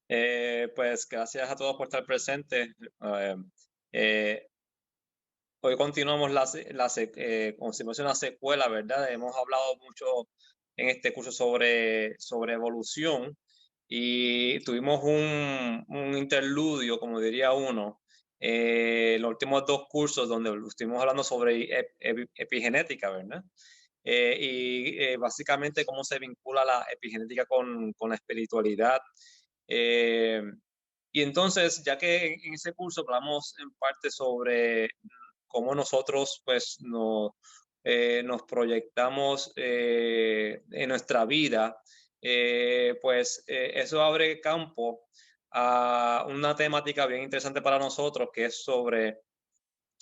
Pues gracias a todos por estar presentes. Eh, Hoy continuamos como si fuese una secuela, ¿verdad? Hemos hablado mucho en este curso sobre evolución y tuvimos un interludio, como diría uno, los últimos dos cursos donde estuvimos hablando sobre epigenética, ¿verdad? Básicamente cómo se vincula la epigenética con la espiritualidad. Eh, y entonces, ya que en ese curso hablamos en parte sobre cómo nosotros pues nos proyectamos en nuestra vida, eso abre campo a una temática bien interesante para nosotros, que es sobre,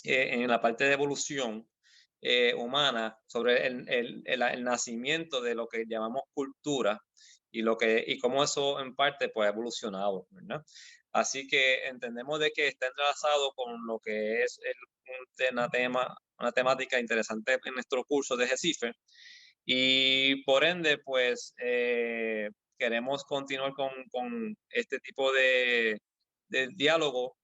en la parte de evolución humana, sobre el nacimiento de lo que llamamos cultura y cómo eso en parte pues, ha evolucionado, ¿verdad? Así que entendemos de que está entrelazado con lo que es una temática interesante en nuestro curso de Recife y por ende, pues queremos continuar con este tipo de diálogo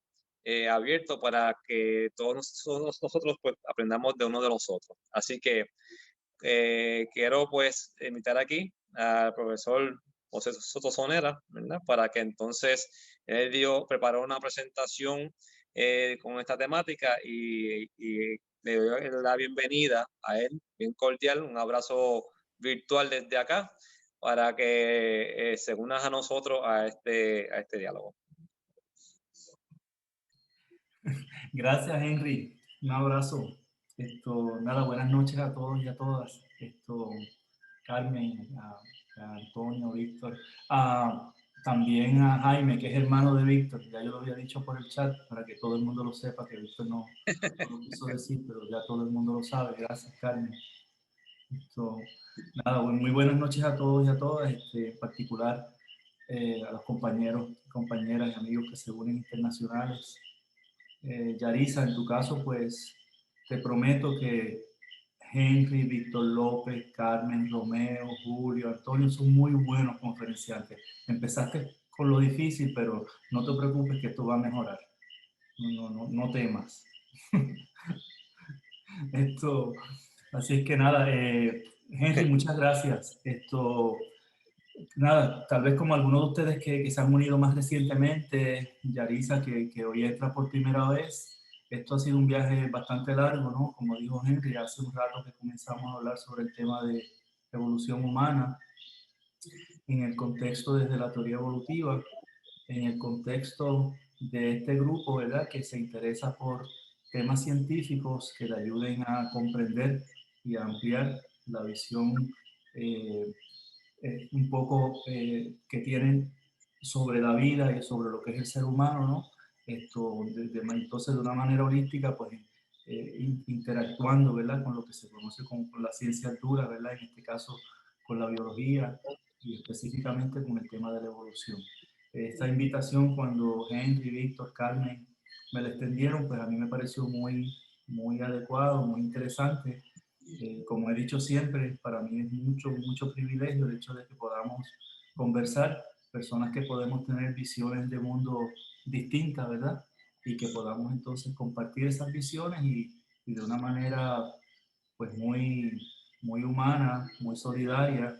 abierto para que todos nosotros pues, aprendamos de uno de los otros. Así que quiero pues invitar aquí al profesor José Soto Sonera, ¿verdad? Para que entonces preparó una presentación con esta temática y le doy la bienvenida a él, bien cordial, un abrazo virtual desde acá para que se unas a nosotros a este diálogo. Gracias, Henry. Un abrazo. Nada, buenas noches a todos y a todas. Carmen, a Antonio, Víctor, también a Jaime, que es hermano de Víctor. Ya yo lo había dicho por el chat para que todo el mundo lo sepa, que Víctor no lo quiso decir, pero ya todo el mundo lo sabe. Gracias, Carmen. Esto, Nada, muy buenas noches a todos y a todas, en particular a los compañeros, compañeras y amigos que se unen internacionales. Yarisa, en tu caso, pues te prometo que Henry, Víctor López, Carmen, Romeo, Julio, Antonio son muy buenos conferenciantes. Empezaste con lo difícil, pero no te preocupes que esto va a mejorar. No temas. Esto, Así es que nada, Henry, muchas gracias. Nada, tal vez como algunos de ustedes que se han unido más recientemente, Yarisa, que hoy entra por primera vez, esto ha sido un viaje bastante largo, ¿no? Como dijo Henry, hace un rato que comenzamos a hablar sobre el tema de evolución humana en el contexto desde la teoría evolutiva, en el contexto de este grupo, ¿verdad? Que se interesa por temas científicos que le ayuden a comprender y a ampliar la visión eh, un poco que tienen sobre la vida y sobre lo que es el ser humano, ¿no? Entonces, de una manera holística, pues interactuando, ¿verdad? Con lo que se conoce como con la ciencia dura, ¿verdad? En este caso, con la biología y específicamente con el tema de la evolución. Esta invitación, cuando Henry, Víctor, Carmen me la extendieron, pues a mí me pareció muy adecuado, muy interesante. Como he dicho siempre, para mí es mucho privilegio el hecho de que podamos conversar, personas que podemos tener visiones de mundo distintas, ¿verdad? Y que podamos entonces compartir esas visiones y de una manera pues muy humana, muy solidaria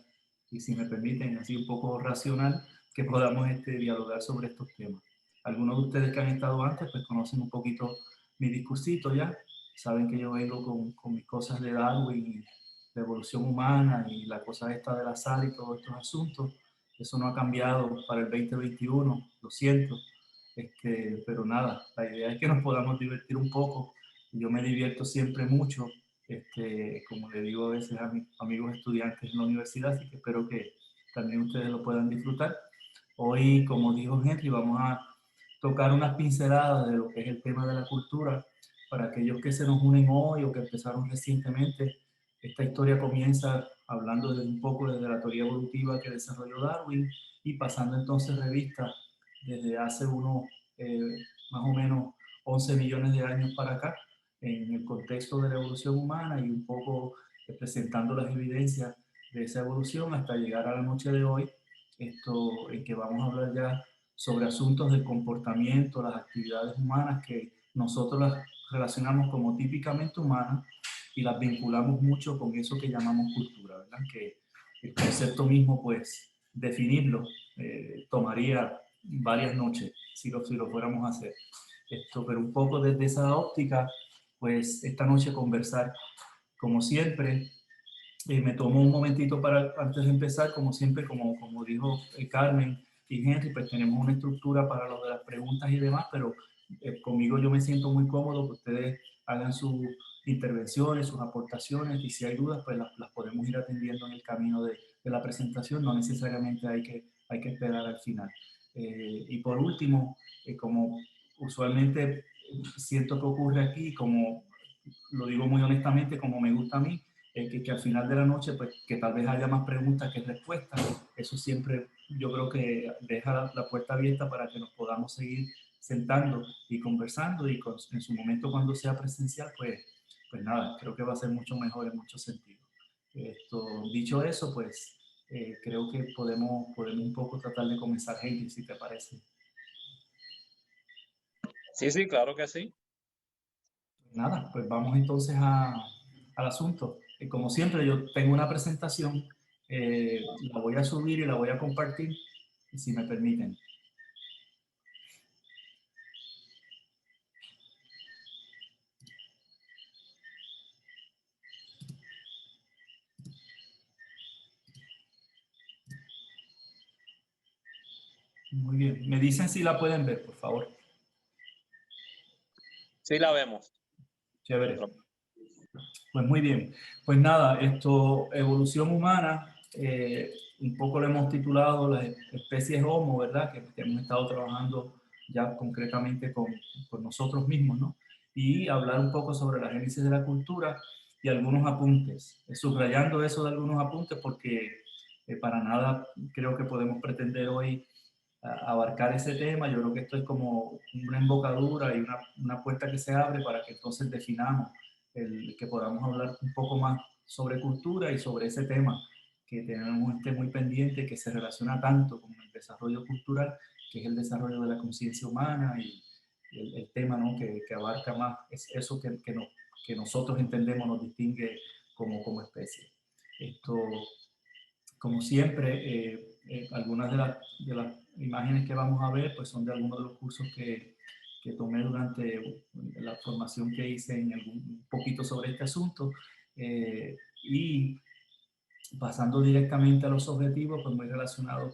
y si me permiten, así un poco racional, que podamos dialogar sobre estos temas. Algunos de ustedes que han estado antes pues conocen un poquito mi discursito ya, saben que yo vengo con mis cosas de Darwin y la evolución humana y la cosa esta del azar y todos estos asuntos. Eso no ha cambiado para el 2021, lo siento, pero nada, la idea es que nos podamos divertir un poco. Yo me divierto siempre mucho, como le digo a veces a mis amigos estudiantes en la universidad, así que espero que también ustedes lo puedan disfrutar. Hoy, como dijo Henry, vamos a tocar unas pinceladas de lo que es el tema de la cultura. Para aquellos que se nos unen hoy o que empezaron recientemente, esta historia comienza hablando de un poco desde la teoría evolutiva que desarrolló Darwin y pasando entonces revista desde hace unos más o menos 11 millones de años para acá, en el contexto de la evolución humana y un poco presentando las evidencias de esa evolución hasta llegar a la noche de hoy, en que vamos a hablar ya sobre asuntos del comportamiento, las actividades humanas que nosotros las relacionamos como típicamente humanas y las vinculamos mucho con eso que llamamos cultura, ¿verdad? Que el concepto mismo, pues, definirlo tomaría varias noches si lo fuéramos a hacer. Pero un poco desde esa óptica, pues, esta noche conversar, como siempre, me tomo un momentito para, antes de empezar, como siempre, como dijo Carmen y Henry, pues tenemos una estructura para lo de las preguntas y demás, pero conmigo yo me siento muy cómodo que ustedes hagan sus intervenciones, sus aportaciones, y si hay dudas, pues las podemos ir atendiendo en el camino de la presentación, no necesariamente hay que esperar al final. Y por último, como usualmente siento que ocurre aquí, como lo digo muy honestamente, como me gusta a mí, que al final de la noche, pues que tal vez haya más preguntas que respuestas. Eso siempre yo creo que deja la puerta abierta para que nos podamos seguir sentando y conversando, y en su momento cuando sea presencial, pues nada, creo que va a ser mucho mejor en muchos sentidos. Dicho eso, pues creo que podemos un poco tratar de comenzar, Henry, si te parece. Sí, sí, claro que sí. Nada, pues vamos entonces al asunto. Como siempre, yo tengo una presentación, la voy a subir y la voy a compartir, si me permiten. Muy bien. Me dicen si la pueden ver, por favor. Sí, la vemos. Chévere. Pues muy bien. Pues nada, evolución humana, un poco lo hemos titulado las especies Homo, ¿verdad? Que hemos estado trabajando ya concretamente con nosotros mismos, ¿no? Y hablar un poco sobre la génesis de la cultura y algunos apuntes, subrayando eso de algunos apuntes porque para nada creo que podemos pretender hoy abarcar ese tema. Yo creo que esto es como una embocadura y una puerta que se abre para que entonces definamos que podamos hablar un poco más sobre cultura y sobre ese tema que tenemos muy pendiente, que se relaciona tanto con el desarrollo cultural, que es el desarrollo de la conciencia humana, y el tema, ¿no? que abarca más es eso que nosotros entendemos nos distingue como especie. Como siempre, algunas de las imágenes que vamos a ver pues son de algunos de los cursos que tomé durante la formación que hice un poquito sobre este asunto, y pasando directamente a los objetivos, pues muy relacionados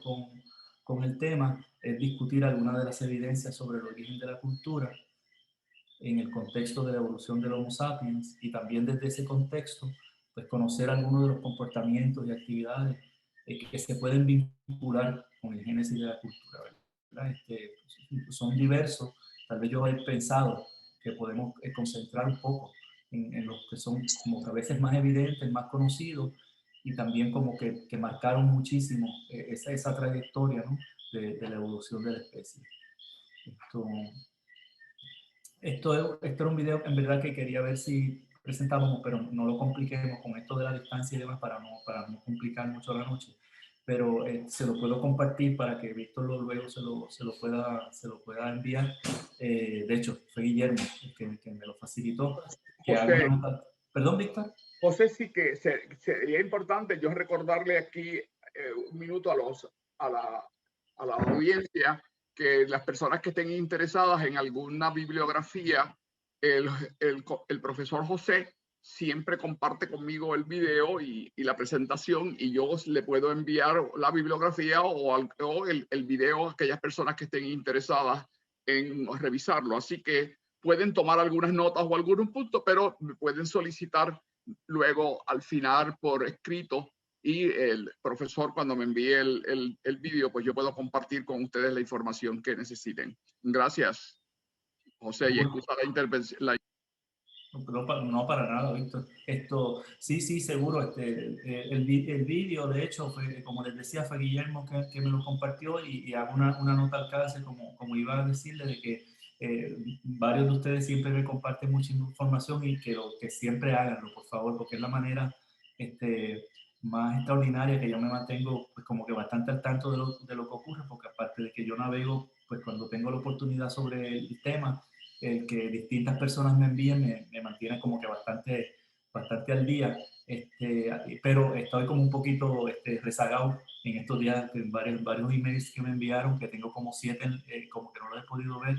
con el tema, es discutir algunas de las evidencias sobre el origen de la cultura en el contexto de la evolución del Homo sapiens, y también desde ese contexto, pues conocer algunos de los comportamientos y actividades que se pueden vincular con el génesis de la cultura, ¿verdad? Son diversos. Tal vez yo he pensado que podemos concentrar un poco en los que son como que a veces más evidentes, más conocidos, y también como que marcaron muchísimo esa trayectoria, ¿no? de la evolución de la especie. Esto era un video en verdad que quería ver si presentábamos, pero no lo compliquemos con esto de la distancia y demás para no complicar mucho la noche. Pero se lo puedo compartir para que Víctor luego se lo pueda enviar. De hecho, fue Guillermo el que me lo facilitó. Que haga José, una nota. Perdón, Víctor. José, sí que sería importante yo recordarle aquí un minuto a la audiencia que las personas que estén interesadas en alguna bibliografía, el, el profesor José siempre comparte conmigo el video y la presentación, y yo le puedo enviar la bibliografía o el video a aquellas personas que estén interesadas en revisarlo. Así que pueden tomar algunas notas o algunos puntos, pero me pueden solicitar luego al final por escrito, y el profesor cuando me envíe el vídeo, pues yo puedo compartir con ustedes la información que necesiten. Gracias, José, y excusa la intervención. No, para nada, Víctor. Sí, seguro. El vídeo, de hecho, como les decía, fue Guillermo que me lo compartió, y hago una nota al calce, como iba a decirle, de que varios de ustedes siempre me comparten mucha información, y que siempre háganlo, por favor, porque es la manera más extraordinaria que yo me mantengo pues como que bastante al tanto de lo que ocurre, porque aparte de que yo navego pues cuando tengo la oportunidad sobre el tema, el que distintas personas me envíen me mantiene como que bastante al día, pero estoy como un poquito rezagado en estos días, en varios emails que me enviaron, que tengo como 7, como que no los he podido ver,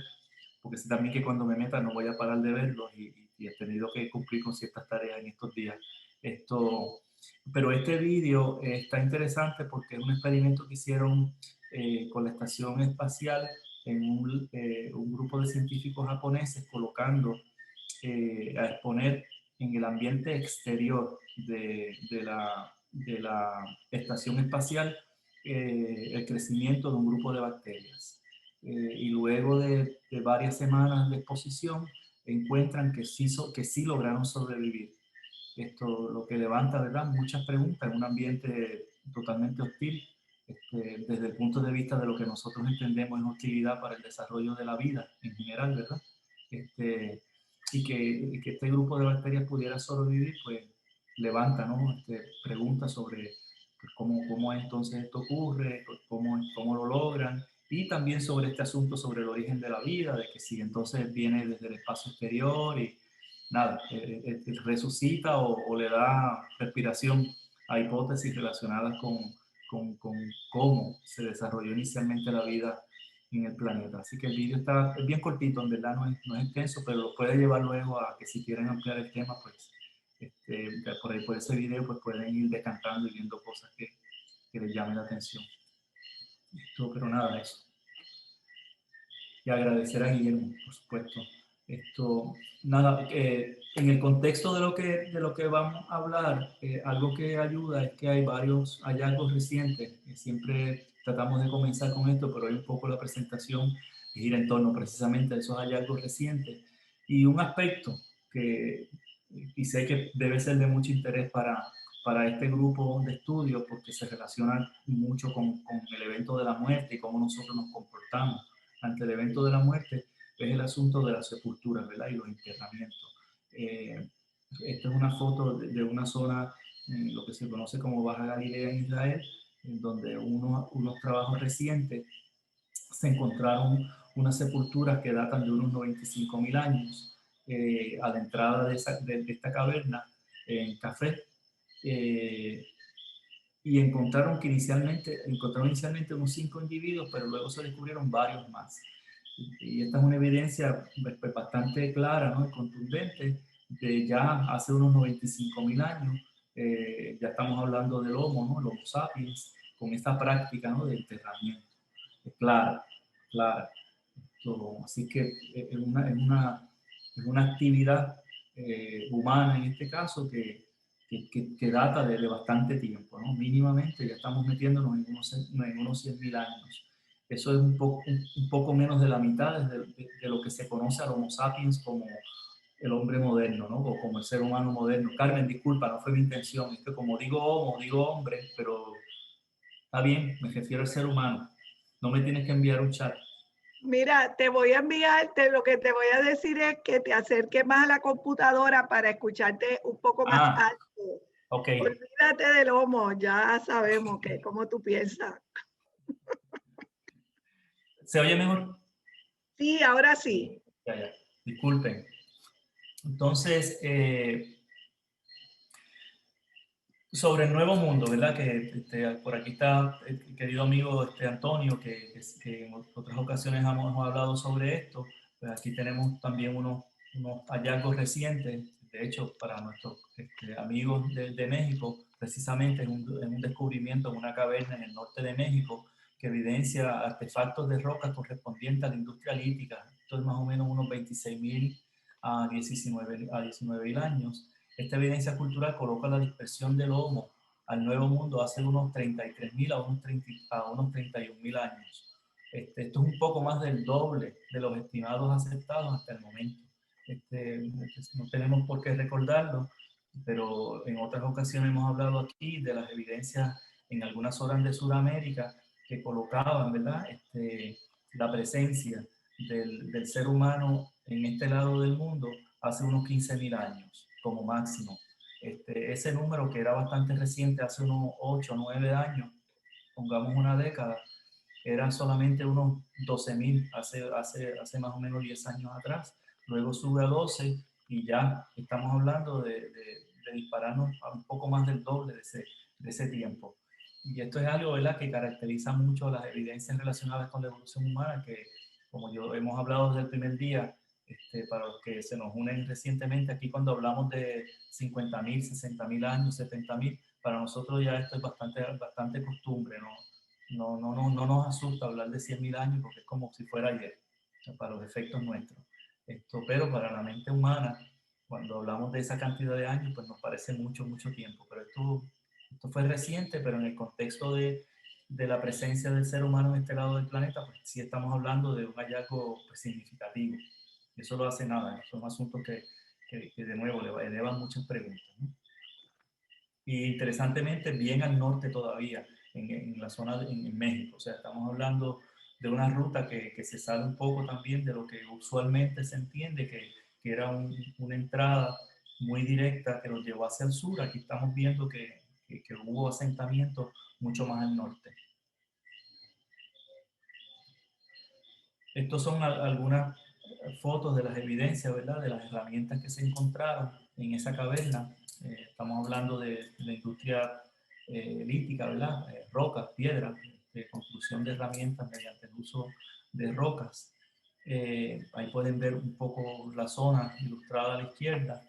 porque sé también que cuando me meta no voy a parar de verlos y he tenido que cumplir con ciertas tareas en estos días. Pero este vídeo está interesante porque es un experimento que hicieron con la estación espacial en un grupo de científicos japoneses, colocando a exponer en el ambiente exterior de la estación espacial el crecimiento de un grupo de bacterias. Y luego de varias semanas de exposición encuentran que sí lograron sobrevivir. Esto lo que levanta, ¿verdad?, muchas preguntas en un ambiente totalmente hostil, desde el punto de vista de lo que nosotros entendemos en hostilidad para el desarrollo de la vida en general, ¿verdad? Y que este grupo de bacterias pudiera sobrevivir, pues levanta, ¿no?, preguntas sobre pues, cómo entonces esto ocurre, cómo lo logran, y también sobre este asunto sobre el origen de la vida, de que si entonces viene desde el espacio exterior y nada, resucita o le da respiración a hipótesis relacionadas con cómo se desarrolló inicialmente la vida en el planeta. Así que el vídeo es bien cortito, en verdad no es extenso, pero lo puede llevar luego a que si quieren ampliar el tema, pues por ese video pues pueden ir descantando y viendo cosas que les llamen la atención. Pero nada, eso. Y agradecer a Guillermo, por supuesto. Nada, en el contexto de lo que vamos a hablar, algo que ayuda es que hay varios hallazgos recientes. Siempre tratamos de comenzar con esto, pero hoy un poco la presentación gira en torno precisamente a esos hallazgos recientes. Y un aspecto que y sé que debe ser de mucho interés para este grupo de estudio, porque se relaciona mucho con el evento de la muerte y cómo nosotros nos comportamos ante el evento de la muerte, es el asunto de las sepulturas, ¿verdad?, y los enterramientos. Esta es una foto de una zona, lo que se conoce como Baja Galilea en Israel, en donde unos trabajos recientes se encontraron unas sepulturas que datan de unos 95.000 años a la entrada de esta caverna en Café. Y encontraron inicialmente unos 5 individuos, pero luego se descubrieron varios más. Y esta es una evidencia pues, bastante clara, ¿no?, y contundente de ya hace unos 95.000 años, ya estamos hablando del Homo, ¿no?, el Homo sapiens, con esta práctica, ¿no?, de enterramiento. Clara. Así que es una actividad humana en este caso que data de bastante tiempo, ¿no? Mínimamente ya estamos metiéndonos en unos 100.000 años. Eso es un poco menos de la mitad de lo que se conoce al Homo sapiens como el hombre moderno, ¿no?, o como el ser humano moderno. Carmen, disculpa, no fue mi intención. Es que como digo homo, digo hombre, pero está bien, me refiero al ser humano. No me tienes que enviar un chat. Mira, te voy a enviar, lo que te voy a decir es que te acerques más a la computadora para escucharte un poco más alto. Ok. Olvídate del homo, ya sabemos que cómo tú piensas. ¿Se oye mejor? Sí, ahora sí. Ya. Disculpen. Entonces, sobre el nuevo mundo, ¿verdad? Que por aquí está el querido amigo Antonio, que en otras ocasiones hemos hablado sobre esto. Pues aquí tenemos también unos hallazgos recientes, de hecho, para nuestros amigos de México, precisamente en un descubrimiento en una caverna en el norte de México, que evidencia artefactos de roca correspondientes a la industria lítica. Esto es más o menos unos 26.000 a 19.000 años. Esta evidencia cultural coloca la dispersión del Homo al Nuevo Mundo hace unos 33.000 a unos 31.000 años. Esto es un poco más del doble de los estimados aceptados hasta el momento. No tenemos por qué recordarlo, pero en otras ocasiones hemos hablado aquí de las evidencias en algunas zonas de Sudamérica que colocaban, ¿verdad?, la presencia del ser humano en este lado del mundo hace unos 15.000 años como máximo. Ese número que era bastante reciente, hace unos 8 o 9 años, pongamos una década, eran solamente unos 12.000 hace más o menos 10 años atrás. Luego sube a 12 y ya estamos hablando de dispararnos a un poco más del doble de ese tiempo. Y esto es algo, ¿verdad?, que caracteriza mucho las evidencias relacionadas con la evolución humana, que como yo hemos hablado desde el primer día, para los que se nos unen recientemente, aquí cuando hablamos de 50.000, 60.000 años, 70.000, para nosotros ya esto es bastante costumbre, no nos asusta hablar de 100.000 años porque es como si fuera ayer, para los efectos nuestros. Pero para la mente humana, cuando hablamos de esa cantidad de años, pues nos parece mucho tiempo. Pero esto fue reciente, pero en el contexto de la presencia del ser humano en este lado del planeta, pues sí estamos hablando de un hallazgo pues, significativo. Eso lo hace nada, son asuntos que de nuevo le elevan muchas preguntas, ¿no? Y interesantemente, bien al norte todavía, en la zona en México. O sea, estamos hablando de una ruta que se sale un poco también de lo que usualmente se entiende, que era una entrada muy directa que nos llevó hacia el sur. Aquí estamos viendo que hubo asentamientos mucho más al norte. Estos son algunas fotos de las evidencias, ¿verdad?, de las herramientas que se encontraron en esa caverna. Estamos hablando de la industria lítica, ¿verdad?, rocas, piedras, construcción de herramientas mediante el uso de rocas. Ahí pueden ver un poco la zona ilustrada a la izquierda.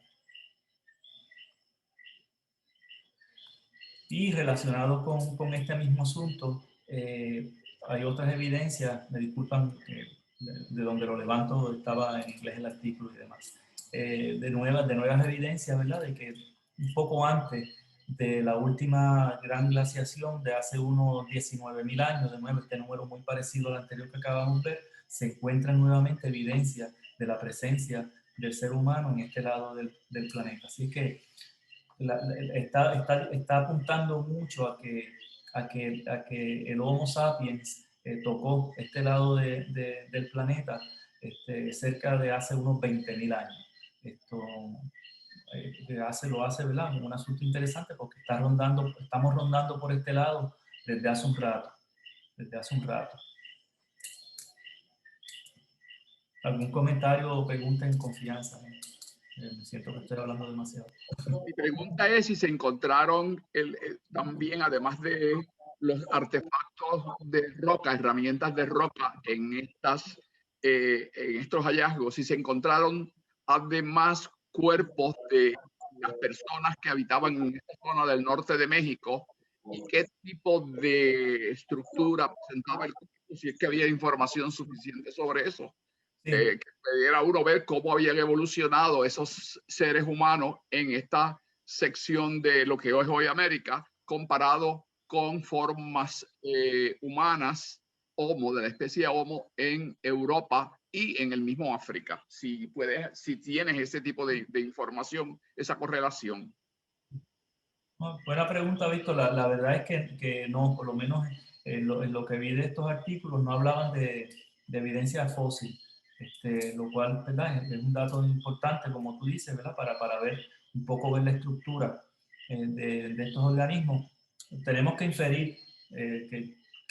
Y relacionado con este mismo asunto, hay otras evidencias, me disculpan de donde lo levanto, estaba en inglés el artículo y demás, de nuevas evidencias, ¿verdad?, de que un poco antes de la última gran glaciación de hace unos 19.000 años, de nuevo este número muy parecido al anterior que acabamos de ver, se encuentran nuevamente evidencias de la presencia del ser humano en este lado del planeta. Así que está apuntando mucho a que el Homo sapiens tocó este lado del planeta cerca de hace unos 20.000 años. Esto lo hace, ¿verdad?, un asunto interesante porque estamos rondando por este lado desde hace un rato. ¿Algún comentario o pregunta en confianza? Me siento que estoy hablando demasiado. Mi pregunta es si se encontraron también, además de los artefactos de roca, herramientas de roca en estos hallazgos, si se encontraron además cuerpos de las personas que habitaban en esta zona del norte de México y qué tipo de estructura presentaba el cuerpo, si es que había información suficiente sobre eso. Sí. Que pudiera uno ver cómo habían evolucionado esos seres humanos en esta sección de lo que es hoy América, comparado con formas humanas Homo, de la especie Homo, en Europa y en el mismo África. Si tienes ese tipo de información, esa correlación. Buena pregunta, Víctor. La verdad es que no, por lo menos en lo que vi de estos artículos no hablaban de evidencia fósil, lo cual, ¿verdad?, es un dato importante, como tú dices, ¿verdad?, para ver un poco la estructura de estos organismos. Tenemos que inferir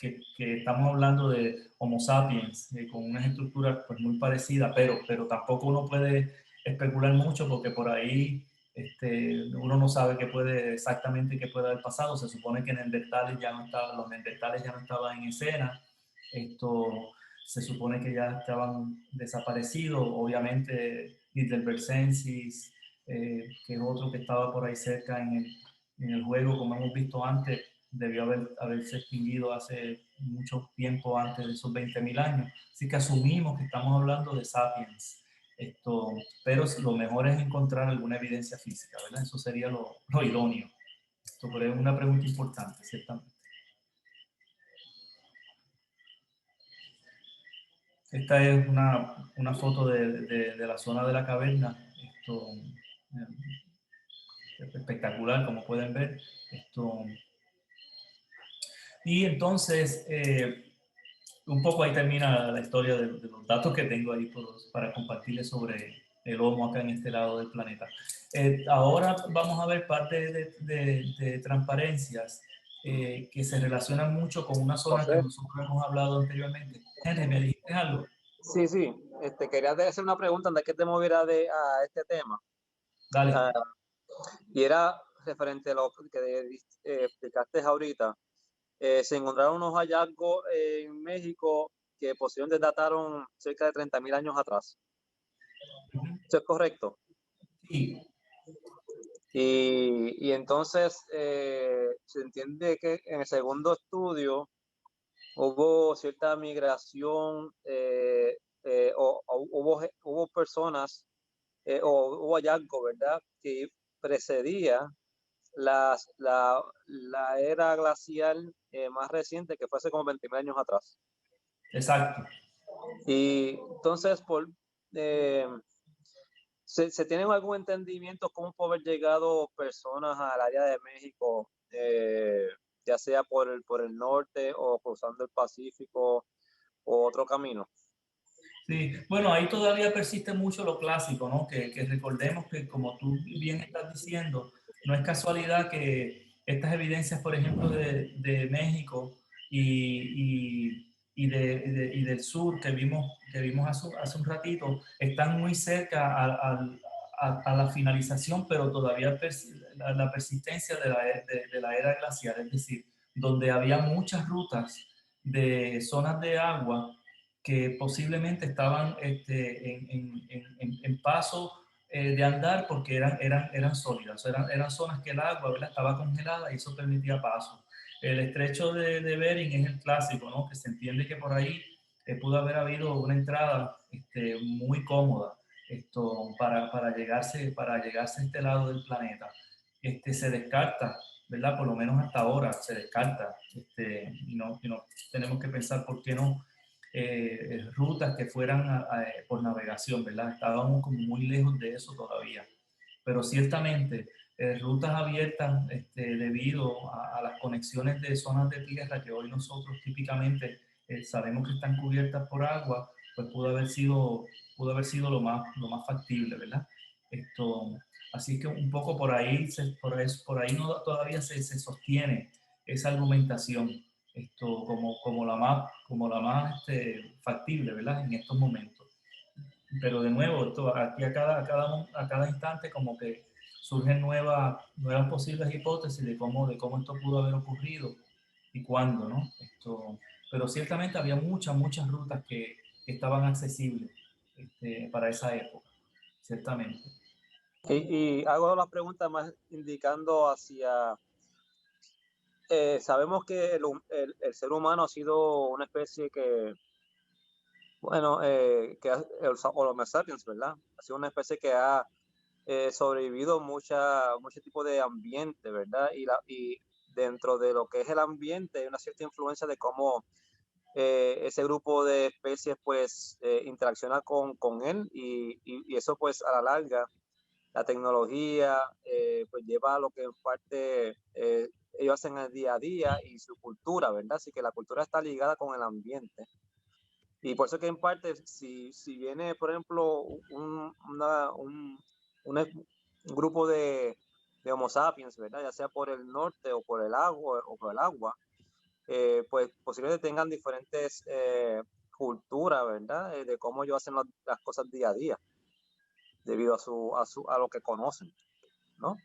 que estamos hablando de Homo sapiens, con unas estructuras pues, muy parecidas, pero tampoco uno puede especular mucho porque por ahí uno no sabe exactamente qué puede haber pasado. Se supone que los neandertales ya no estaban en escena. Se supone que ya estaban desaparecidos. Obviamente, Heidelbergensis, que es otro que estaba por ahí cerca en el juego, como hemos visto antes, debió haberse extinguido hace mucho tiempo antes de esos 20.000 años. Así que asumimos que estamos hablando de sapiens. Pero lo mejor es encontrar alguna evidencia física, ¿verdad? Eso sería lo idóneo. Pero es una pregunta importante, ciertamente. Esta es una foto de la zona de la caverna. Espectacular, como pueden ver. Y entonces, un poco ahí termina la historia de los datos que tengo ahí para compartirles sobre el Homo acá en este lado del planeta. Ahora vamos a ver parte de transparencias que se relacionan mucho con una zona que nosotros hemos hablado anteriormente. Henry, ¿me dijiste algo? Sí, sí. Quería hacer una pregunta antes que te moviera a este tema. Dale. Y era referente a lo que explicaste ahorita. Se encontraron unos hallazgos en México que posiblemente dataron cerca de 30.000 años atrás. ¿Eso es correcto? Sí. Y entonces se entiende que en el segundo estudio hubo cierta migración o hubo personas o hubo hallazgo, ¿verdad? Que precedía la era glacial más reciente, que fue hace como 20.000 años atrás. Exacto. Y entonces, ¿se tiene algún entendimiento cómo puede haber llegado personas al área de México, ya sea por el norte o cruzando el Pacífico o otro camino? Sí, bueno, ahí todavía persiste mucho lo clásico, ¿no? Que recordemos que, como tú bien estás diciendo, no es casualidad que estas evidencias, por ejemplo, de México y del sur que vimos hace un ratito, están muy cerca a la finalización, pero todavía la persistencia de la era glacial, es decir, donde había muchas rutas de zonas de agua que posiblemente estaban en paso de andar porque eran sólidas, eran zonas que el agua, ¿verdad?, estaba congelada y eso permitía paso. El estrecho de Bering es el clásico, ¿no?, que se entiende que por ahí pudo haber habido una entrada muy cómoda para llegarse a este lado del planeta. Se descarta, ¿verdad?, por lo menos hasta ahora se descarta, y no tenemos que pensar por qué no rutas que fueran por navegación, ¿verdad? Estábamos como muy lejos de eso todavía, pero ciertamente rutas abiertas debido a las conexiones de zonas de tierra que hoy nosotros típicamente sabemos que están cubiertas por agua, pues pudo haber sido lo más factible, ¿verdad? Así que un poco por ahí no, todavía se sostiene esa argumentación como la más factible, ¿verdad?, en estos momentos. Pero de nuevo, aquí a cada instante como que surgen nuevas posibles hipótesis de cómo esto pudo haber ocurrido y cuándo, ¿no? Pero ciertamente había muchas rutas que estaban accesibles para esa época, ciertamente. Y hago la pregunta más indicando hacia... sabemos que el ser humano ha sido una especie que, bueno, o Homo sapiens, ¿verdad? Ha sido una especie que ha sobrevivido mucho tipo de ambiente, ¿verdad? Y dentro de lo que es el ambiente hay una cierta influencia de cómo ese grupo de especies pues interacciona con él y eso pues a la larga la tecnología pues lleva a lo que en parte ellos hacen el día a día y su cultura, ¿verdad? Así que la cultura está ligada con el ambiente. Y por eso que en parte, si viene, por ejemplo, un grupo de Homo sapiens, ¿verdad? Ya sea por el norte o por el agua, pues posiblemente tengan diferentes culturas, ¿verdad? De cómo ellos hacen las cosas día a día, debido a lo que conocen, ¿no?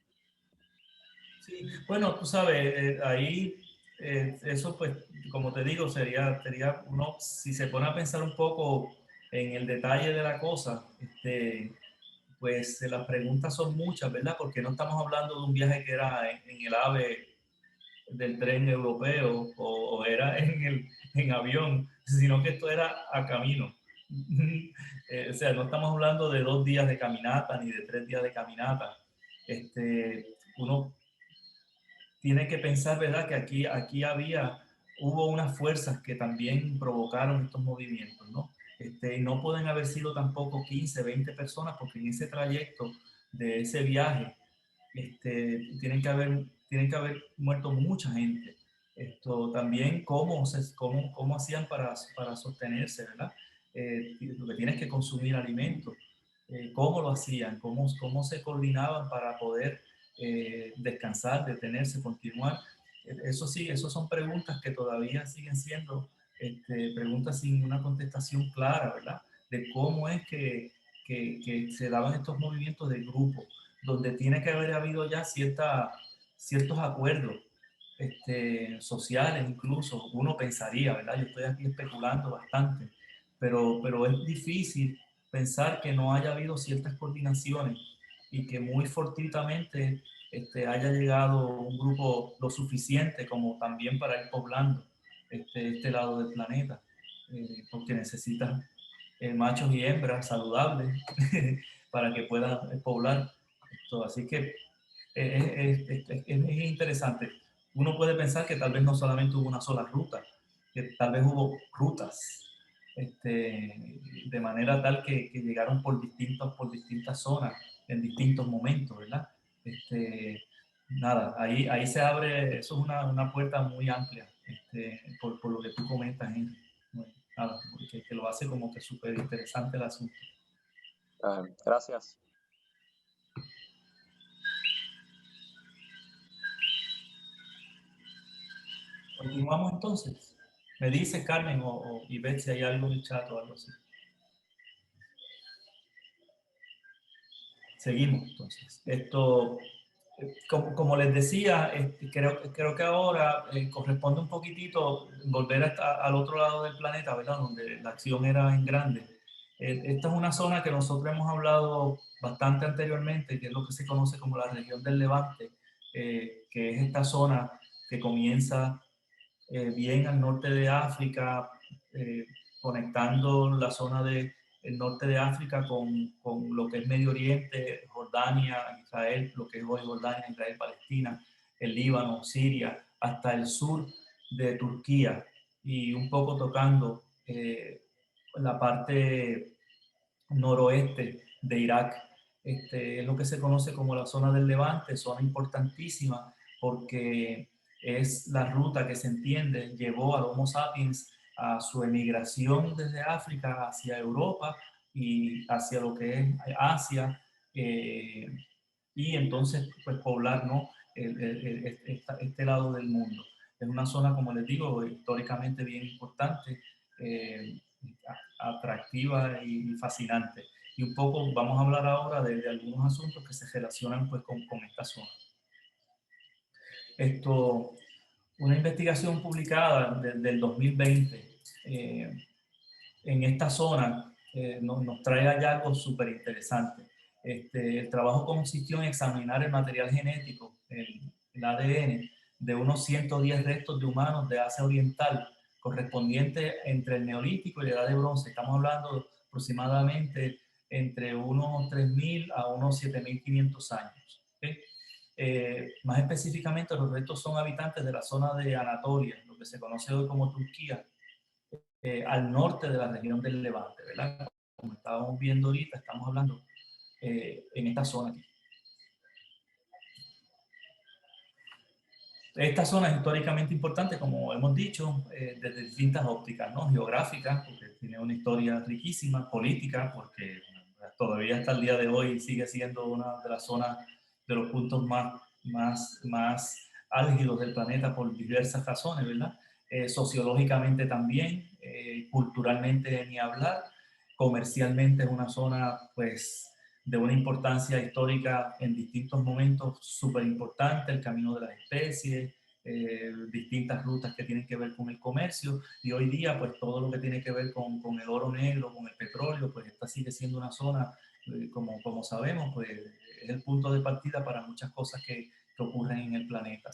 Sí, bueno, tú sabes, ahí eso pues, como te digo, sería uno, si se pone a pensar un poco en el detalle de la cosa, pues las preguntas son muchas, ¿verdad? Porque no estamos hablando de un viaje que era en el AVE del tren europeo o era en avión, sino que esto era a camino. O sea, no estamos hablando de 2 días de caminata ni de 3 días de caminata. Uno tiene que pensar, ¿verdad?, que aquí hubo unas fuerzas que también provocaron estos movimientos, ¿no? No pueden haber sido tampoco 15, 20 personas, porque en ese trayecto de ese viaje tienen que haber muerto mucha gente. También cómo hacían para sostenerse, ¿verdad? Lo que tienes que consumir alimentos, cómo lo hacían, cómo se coordinaban para poder descansar, detenerse, continuar. Eso sí, eso son preguntas que todavía siguen siendo preguntas sin una contestación clara, ¿verdad? De cómo es que se daban estos movimientos de grupo, donde tiene que haber habido ya ciertos acuerdos sociales incluso, uno pensaría, ¿verdad? Yo estoy aquí especulando bastante, pero es difícil pensar que no haya habido ciertas coordinaciones y que muy fortuitamente haya llegado un grupo lo suficiente como también para ir poblando este lado del planeta, porque necesitan machos y hembras saludables para que puedan poblar esto. Así que es interesante. Uno puede pensar que tal vez no solamente hubo una sola ruta, que tal vez hubo rutas, de manera tal que llegaron por distintas zonas en distintos momentos, ¿verdad? Nada, ahí se abre, eso es una puerta muy amplia, por lo que tú comentas, Henry. Bueno, nada, que lo hace como que súper interesante el asunto. Gracias. Continuamos entonces. Me dice Carmen o Ivette si hay algo en el chat o algo así. Seguimos entonces. Esto, como les decía, creo que ahora corresponde un poquitito volver al otro lado del planeta, ¿verdad? Donde la acción era en grande. Esta es una zona que nosotros hemos hablado bastante anteriormente, que es lo que se conoce como la región del Levante, que es esta zona que comienza bien al norte de África, conectando la zona del norte de África con lo que es Medio Oriente, Jordania, Israel, lo que es hoy Jordania, Israel, Palestina, el Líbano, Siria, hasta el sur de Turquía y un poco tocando la parte noroeste de Irak. Es lo que se conoce como la zona del Levante, zona importantísima porque es la ruta que se entiende llevó al Homo sapiens a su emigración desde África hacia Europa y hacia lo que es Asia, y entonces pues poblar, ¿no? Este lado del mundo. Es una zona, como les digo, históricamente bien importante, atractiva y fascinante. Y un poco vamos a hablar ahora de algunos asuntos que se relacionan pues con esta zona. Una investigación publicada desde el 2020 en esta zona nos trae hallazgos súper interesantes. El trabajo consistió en examinar el material genético, el ADN, de unos 110 restos de humanos de Asia Oriental, correspondiente entre el Neolítico y la Edad de Bronce. Estamos hablando aproximadamente entre unos 3.000 a unos 7.500 años. ¿Okay? Más específicamente, los restos son habitantes de la zona de Anatolia, lo que se conoce hoy como Turquía, al norte de la región del Levante, ¿verdad? Como estábamos viendo ahorita, estamos hablando en esta zona aquí. Esta zona es históricamente importante, como hemos dicho, desde distintas ópticas, ¿no? Geográficas, porque tiene una historia riquísima, política, porque todavía hasta el día de hoy sigue siendo una de las zonas, de los puntos más álgidos del planeta por diversas razones, ¿verdad? Sociológicamente también, culturalmente ni hablar, comercialmente es una zona, pues, de una importancia histórica en distintos momentos súper importante, el camino de las especies, distintas rutas que tienen que ver con el comercio, y hoy día pues todo lo que tiene que ver con el oro negro, con el petróleo, pues esta sigue siendo una zona, como sabemos, pues es el punto de partida para muchas cosas que ocurren en el planeta.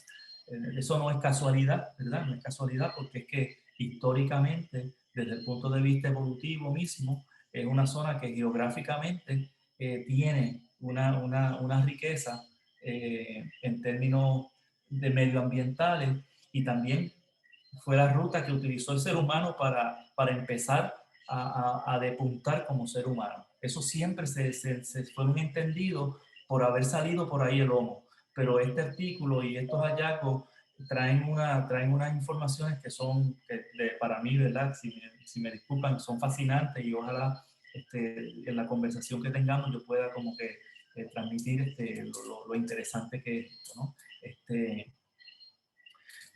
Eso no es casualidad, ¿verdad? No es casualidad porque es que históricamente, desde el punto de vista evolutivo mismo, es una zona que geográficamente tiene una riqueza en términos de medioambientales, y también fue la ruta que utilizó el ser humano para empezar a depuntar como ser humano. Eso siempre se fue un entendido por haber salido por ahí el Homo, pero este artículo y estos hallazgos traen unas informaciones que son, para mí, ¿verdad? Si me disculpan, son fascinantes, y ojalá en la conversación que tengamos yo pueda como que transmitir lo interesante que es esto, ¿no?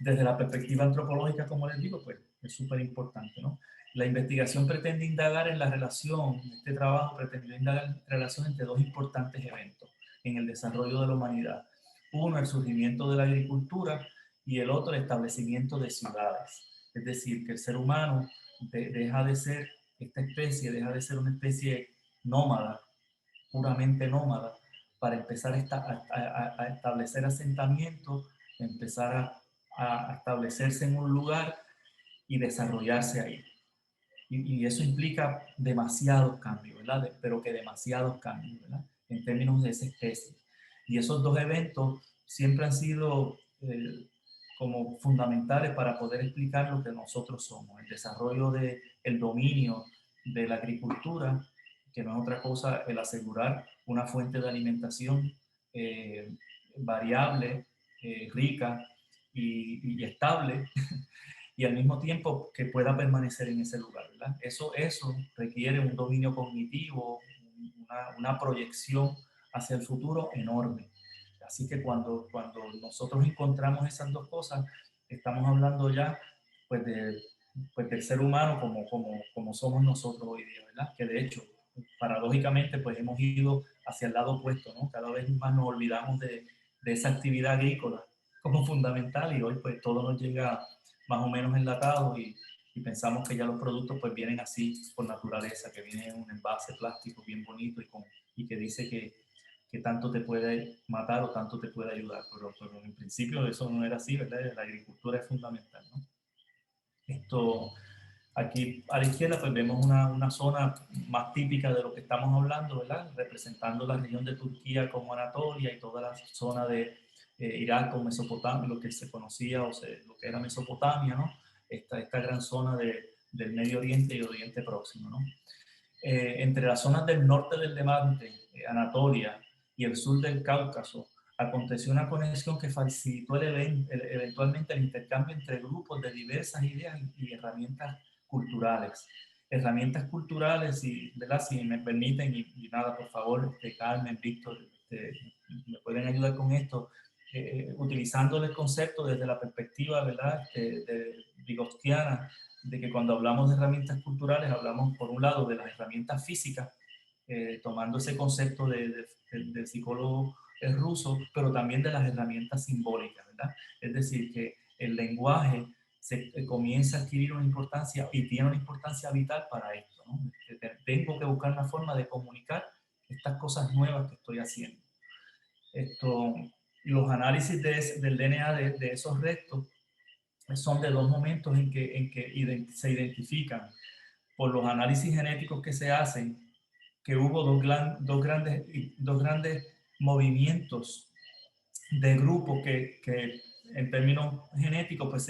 Desde la perspectiva antropológica, como les digo, pues es súper importante, ¿no? La investigación pretende indagar en la relación, este trabajo pretende indagar en la relación entre dos importantes eventos en el desarrollo de la humanidad. Uno, el surgimiento de la agricultura, y el otro, el establecimiento de ciudades. Es decir, que el ser humano deja de ser esta especie, deja de ser una especie nómada, puramente nómada, para empezar a establecer asentamientos, empezar a establecerse en un lugar y desarrollarse ahí. Y eso implica demasiados cambios, ¿verdad? Pero que demasiados cambios, ¿verdad? En términos de esa especie. Y esos dos eventos siempre han sido como fundamentales para poder explicar lo que nosotros somos. El desarrollo del dominio de la agricultura, que no es otra cosa el asegurar una fuente de alimentación variable, rica y estable, y al mismo tiempo que pueda permanecer en ese lugar, ¿verdad? Eso requiere un dominio cognitivo, una proyección hacia el futuro enorme. Así que cuando nosotros encontramos esas dos cosas, estamos hablando ya pues, del ser humano como somos nosotros hoy día, ¿verdad? Que de hecho, paradójicamente, pues hemos ido hacia el lado opuesto, ¿no? Cada vez más nos olvidamos de esa actividad agrícola como fundamental, y hoy pues todo nos llega más o menos enlatado y pensamos que ya los productos pues vienen así por naturaleza, que viene en un envase plástico bien bonito y que dice que tanto te puede matar o tanto te puede ayudar, pero en principio eso no era así, ¿verdad? La agricultura es fundamental, ¿no? Aquí a la izquierda pues vemos una zona más típica de lo que estamos hablando, ¿verdad? Representando la región de Turquía como Anatolia y toda la zona de Irak con Mesopotamia, lo que se conocía lo que era Mesopotamia, ¿no? Esta gran zona del Medio Oriente y Oriente Próximo, ¿no? Entre las zonas del norte del Levante, Anatolia, y el sur del Cáucaso, aconteció una conexión que facilitó eventualmente el intercambio entre grupos de diversas ideas y herramientas culturales. Herramientas culturales, ¿verdad? Si me permiten, y nada, por favor, Carmen, Víctor, me pueden ayudar con esto, utilizando el concepto desde la perspectiva, ¿verdad? de Vygotskyana, de que cuando hablamos de herramientas culturales, hablamos por un lado de las herramientas físicas, tomando ese concepto del psicólogo ruso, pero también de las herramientas simbólicas, ¿verdad? Es decir, que el lenguaje comienza a adquirir una importancia y tiene una importancia vital para esto, ¿no? Tengo que buscar una forma de comunicar estas cosas nuevas que estoy haciendo. Los análisis del DNA de esos restos son de dos momentos en que se identifican por los análisis genéticos que se hacen, que hubo dos grandes movimientos de grupos que en términos genéticos pues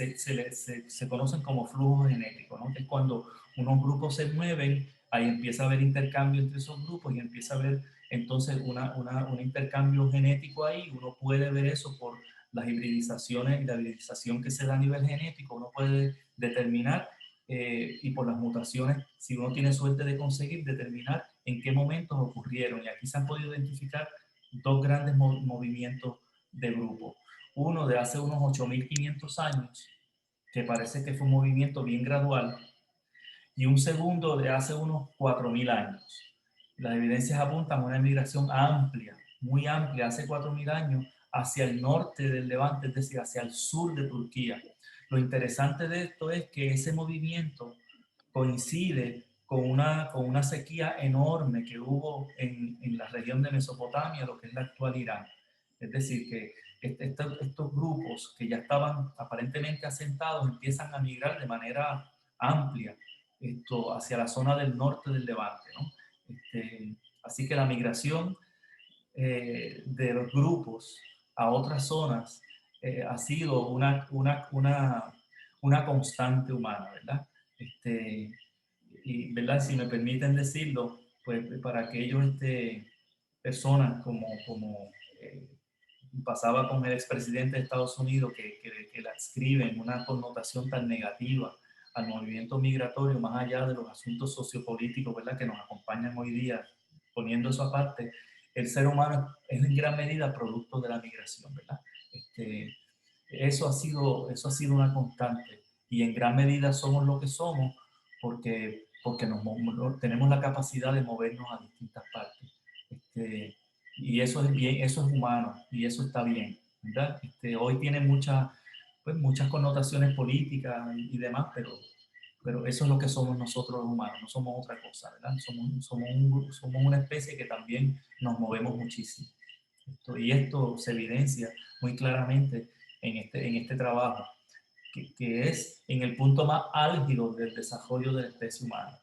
se conocen como flujos genéticos, ¿no? Que es cuando unos grupos se mueven, ahí empieza a haber intercambio entre esos grupos y empieza a haber entonces un intercambio genético ahí. Uno puede ver eso por las hibridizaciones y la hibridización que se da a nivel genético, uno puede determinar y por las mutaciones, si uno tiene suerte de conseguir, determinar en qué momentos ocurrieron. Y aquí se han podido identificar dos grandes movimientos de grupo. Uno de hace unos 8.500 años, que parece que fue un movimiento bien gradual, y un segundo de hace unos 4.000 años. Las evidencias apuntan a una migración amplia, muy amplia, hace 4.000 años, hacia el norte del Levante, es decir, hacia el sur de Turquía. Lo interesante de esto es que ese movimiento coincide con una sequía enorme que hubo en la región de Mesopotamia, lo que es la actual Irán. Es decir, que estos grupos que ya estaban aparentemente asentados empiezan a migrar de manera amplia hacia la zona del norte del Levante, ¿no? Así que la migración de los grupos a otras zonas ha sido una constante humana, ¿verdad? Y, ¿verdad? Si me permiten decirlo, pues para aquellos personas como pasaba con el expresidente de Estados Unidos, que le adscriben una connotación tan negativa al movimiento migratorio, más allá de los asuntos sociopolíticos, ¿verdad?, que nos acompañan hoy día, poniendo eso aparte, el ser humano es en gran medida producto de la migración, ¿verdad? Eso ha sido una constante, y en gran medida somos lo que somos porque tenemos la capacidad de movernos a distintas partes. Y eso es bien, eso es humano y eso está bien, ¿verdad? Hoy tiene muchas connotaciones políticas y demás, pero eso es lo que somos nosotros los humanos, no somos otra cosa, ¿verdad? Somos una especie que también nos movemos muchísimo. Y esto se evidencia muy claramente en este trabajo, que es en el punto más álgido del desarrollo de la especie humana.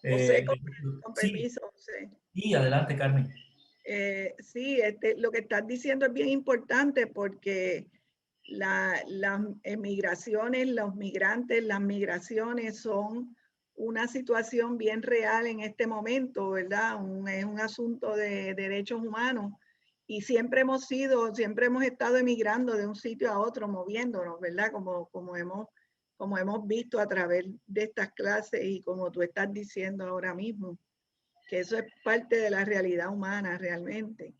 José, con Sí, permiso, José. y adelante, Carmen. Sí, lo que estás diciendo es bien importante porque las emigraciones, los migrantes, las migraciones son una situación bien real en este momento, ¿verdad? Es un asunto de derechos humanos y siempre hemos estado emigrando de un sitio a otro, moviéndonos, ¿verdad? Como hemos visto a través de estas clases y como tú estás diciendo ahora mismo, que eso es parte de la realidad humana realmente.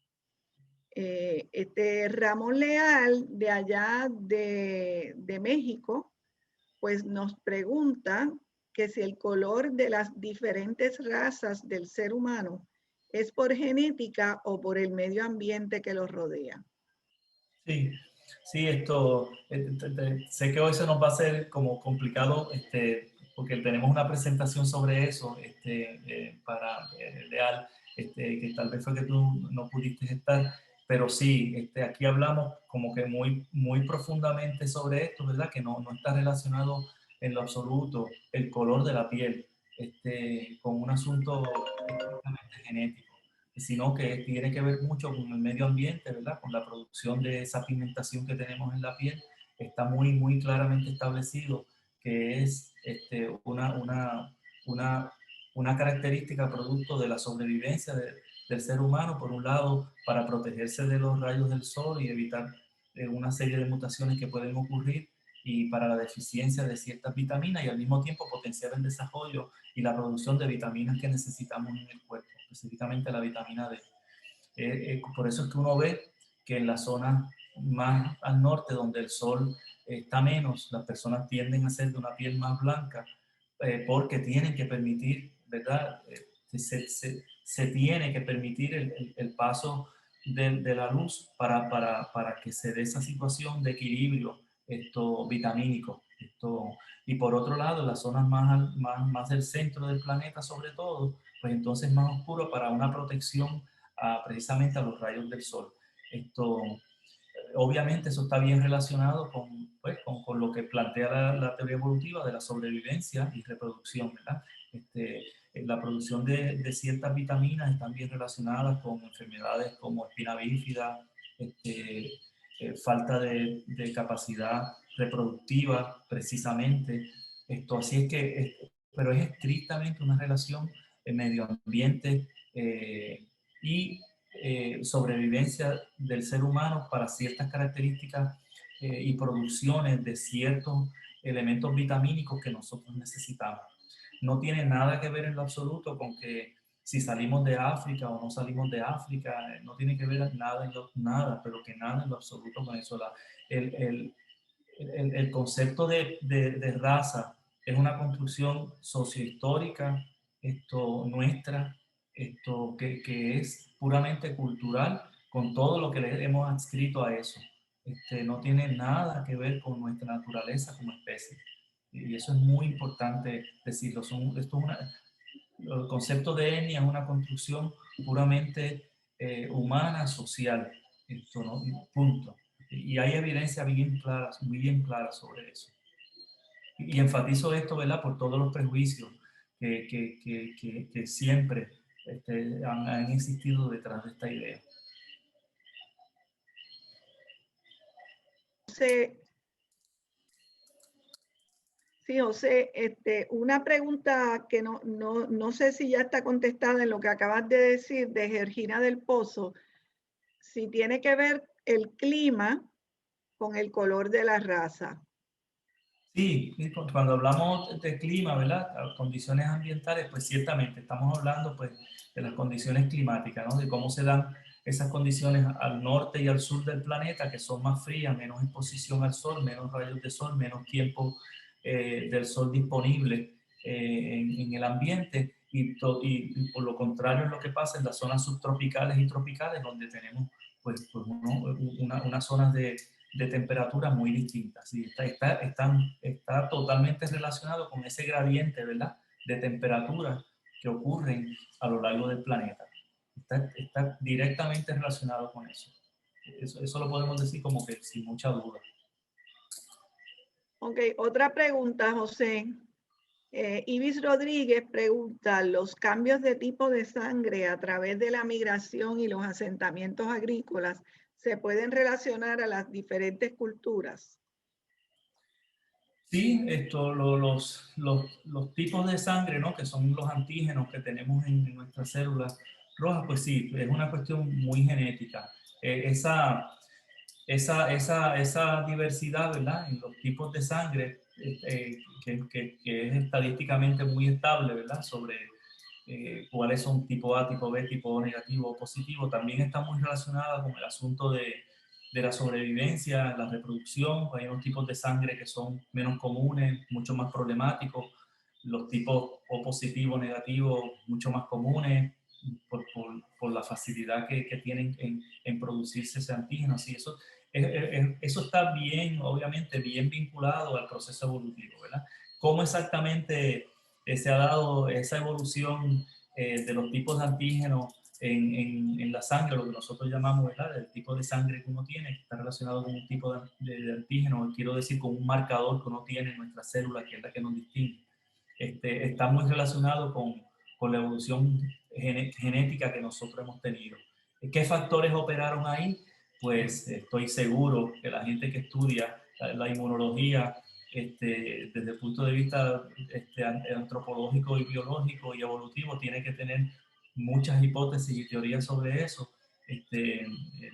Ramón Leal, de allá de México, pues nos pregunta que si el color de las diferentes razas del ser humano es por genética o por el medio ambiente que los rodea. Sí, sí, sé que hoy se nos va a hacer como complicado, porque tenemos una presentación sobre eso, para Leal, que tal vez fue que tú no pudiste estar, pero sí, aquí hablamos como que muy profundamente sobre esto, ¿verdad? Que no está relacionado en lo absoluto el color de la piel, con un asunto estrictamente genético, sino que tiene que ver mucho con el medio ambiente, ¿verdad? Con la producción de esa pigmentación que tenemos en la piel. Está muy claramente establecido que es una característica producto de la sobrevivencia del ser humano, por un lado, para protegerse de los rayos del sol y evitar una serie de mutaciones que pueden ocurrir, y para la deficiencia de ciertas vitaminas, y al mismo tiempo potenciar el desarrollo y la producción de vitaminas que necesitamos en el cuerpo, específicamente la vitamina D. Por eso es que uno ve que en las zonas más al norte, donde el sol está menos, las personas tienden a ser de una piel más blanca, porque tienen que permitir, ¿verdad? Se tiene que permitir el paso de la luz para que se dé esa situación de equilibrio vitamínico. Y por otro lado, las zonas más del centro del planeta, sobre todo, pues entonces más oscuro, para una protección precisamente a los rayos del sol. Obviamente eso está bien relacionado con lo que plantea la teoría evolutiva de la sobrevivencia y reproducción, ¿verdad? La producción de ciertas vitaminas están bien relacionadas con enfermedades como espina bífida, falta de capacidad reproductiva, precisamente. Así es que, pero es estrictamente una relación medio ambiente y sobrevivencia del ser humano para ciertas características y producciones de ciertos elementos vitamínicos que nosotros necesitamos. No tiene nada que ver en lo absoluto con que si salimos de África o no salimos de África, no tiene que ver nada, pero que nada en lo absoluto con eso. El concepto de raza es una construcción sociohistórica nuestra, que es puramente cultural, con todo lo que le hemos adscrito a eso. No tiene nada que ver con nuestra naturaleza como especie. Y eso es muy importante decirlo. El concepto de etnia es una construcción puramente humana, social. ¿No? Punto. Y hay evidencia muy bien clara sobre eso. Y enfatizo esto, ¿verdad? Por todos los prejuicios que siempre han existido detrás de esta idea. Sí, José, una pregunta que no sé si ya está contestada en lo que acabas de decir de Georgina del Pozo, si tiene que ver el clima con el color de la raza. Sí, cuando hablamos de clima, ¿verdad? Condiciones ambientales, pues ciertamente estamos hablando pues de las condiciones climáticas, ¿no? De cómo se dan esas condiciones al norte y al sur del planeta, que son más frías, menos exposición al sol, menos rayos de sol, menos tiempo del sol disponible en el ambiente, y por lo contrario es lo que pasa en las zonas subtropicales y tropicales, donde tenemos unas zonas de temperatura muy distintas. Y está totalmente relacionado con ese gradiente, ¿verdad?, de temperatura que ocurren a lo largo del planeta. Está directamente relacionado con eso. Eso lo podemos decir como que sin mucha duda. Ok, otra pregunta, José. Ibis Rodríguez pregunta, ¿los cambios de tipo de sangre a través de la migración y los asentamientos agrícolas se pueden relacionar a las diferentes culturas? Sí, los tipos de sangre, ¿no?, que son los antígenos que tenemos en nuestras células rojas, pues sí, es una cuestión muy genética. Esa diversidad, ¿verdad?, en los tipos de sangre, que es estadísticamente muy estable, ¿verdad?, sobre cuáles son tipo A, tipo B, tipo O negativo o positivo, también está muy relacionada con el asunto de la sobrevivencia, la reproducción. Hay unos tipos de sangre que son menos comunes, mucho más problemáticos, los tipos O positivo, negativo, mucho más comunes, por la facilidad que tienen en producirse ese antígeno. Así, eso está bien, obviamente, bien vinculado al proceso evolutivo, ¿verdad? ¿Cómo exactamente se ha dado esa evolución de los tipos de antígenos en la sangre, lo que nosotros llamamos, ¿verdad?, el tipo de sangre que uno tiene, que está relacionado con un tipo de antígeno, quiero decir, con un marcador que uno tiene en nuestra célula, que es la que nos distingue? Está muy relacionado con la evolución genética que nosotros hemos tenido. ¿Qué factores operaron ahí? Pues estoy seguro que la gente que estudia la inmunología, desde el punto de vista antropológico y biológico y evolutivo, tiene que tener muchas hipótesis y teorías sobre eso.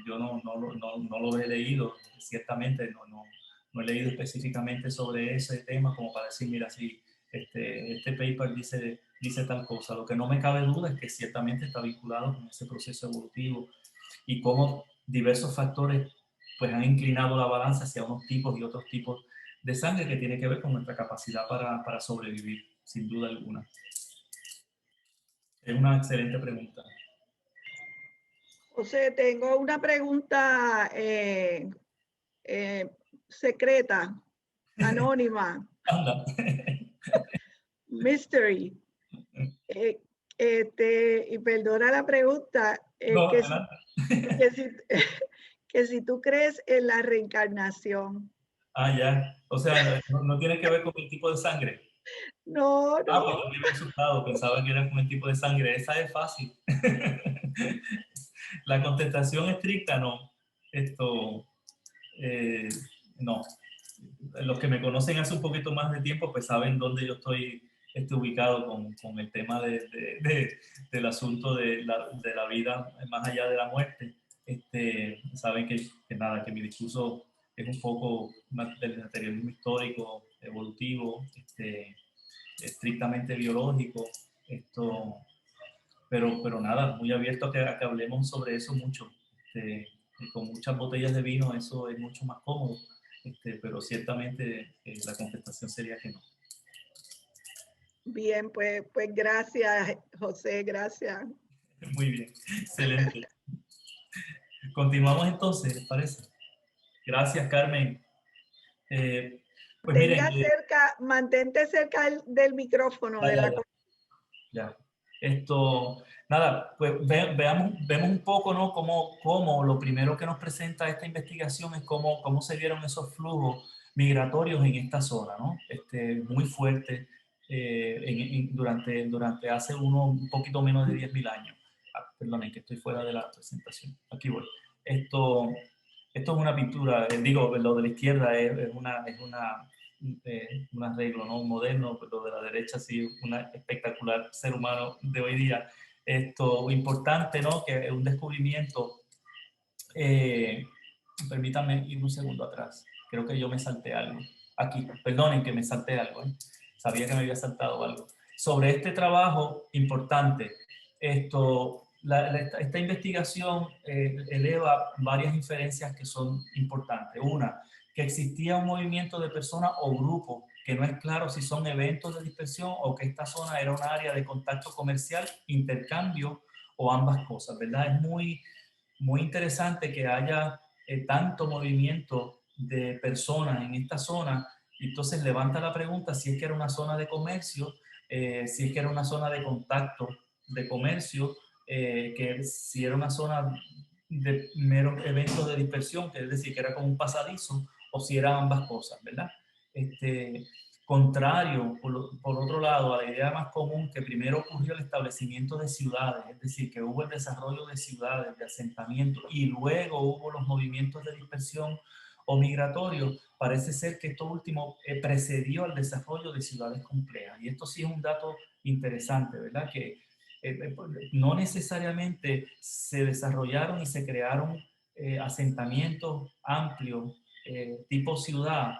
Yo no lo he leído, ciertamente no he leído específicamente sobre ese tema como para decir, mira, si este paper dice tal cosa. Lo que no me cabe duda es que ciertamente está vinculado con ese proceso evolutivo y cómo diversos factores pues han inclinado la balanza hacia unos tipos y otros tipos de sangre, que tiene que ver con nuestra capacidad para sobrevivir, sin duda alguna. Es una excelente pregunta. José, tengo una pregunta secreta, anónima. Anda. Mystery. Y perdona la pregunta, No, que si tú crees en la reencarnación. ya. O sea, no tiene que ver con el tipo de sangre. No, Pues no. yo me había asustado, pensaba que era con el tipo de sangre. Esa es fácil. La contestación estricta, no. No. Los que me conocen hace un poquito más de tiempo, pues saben dónde yo estoy ubicado con el tema del asunto de la vida más allá de la muerte. Saben que nada, que mi discurso es un poco más del materialismo histórico, evolutivo, estrictamente biológico, pero nada, muy abierto a que hablemos sobre eso mucho. Y con muchas botellas de vino eso es mucho más cómodo, pero ciertamente la contestación sería que no. Bien, pues gracias, José, gracias. Muy bien, excelente. Continuamos entonces, ¿les parece? Gracias, Carmen. Pues miren, Mantente cerca del micrófono. Ya. Nada, pues vemos un poco, ¿no?, cómo lo primero que nos presenta esta investigación es cómo se vieron esos flujos migratorios en esta zona, ¿no? Muy fuerte durante hace un poquito menos de 10.000 años. Perdonen, que estoy fuera de la presentación. Aquí voy. Esto es una pintura, digo, lo de la izquierda es un arreglo, ¿no?, moderno, pero de la derecha sí, un espectacular ser humano de hoy día. Importante, ¿no?, que es un descubrimiento. Permítanme ir un segundo atrás, creo que yo me salté algo. Aquí, perdonen que me salté algo, sabía que me había saltado algo. Sobre este trabajo importante, esta investigación eleva varias inferencias que son importantes. Una, que existía un movimiento de personas o grupos que no es claro si son eventos de dispersión o que esta zona era un área de contacto comercial, intercambio o ambas cosas, ¿verdad? Es muy interesante que haya tanto movimiento de personas en esta zona. Entonces levanta la pregunta si es que era una zona de comercio, si es que era una zona de contacto de comercio, que si era una zona de mero evento de dispersión, que es decir, que era como un pasadizo, o si eran ambas cosas, ¿verdad? Contrario, por otro lado, a la idea más común que primero ocurrió el establecimiento de ciudades, es decir, que hubo el desarrollo de ciudades, de asentamientos, y luego hubo los movimientos de dispersión o migratorios, parece ser que esto último precedió al desarrollo de ciudades complejas. Y esto sí es un dato interesante, ¿verdad? Que no necesariamente se desarrollaron y se crearon asentamientos amplios, tipo ciudad,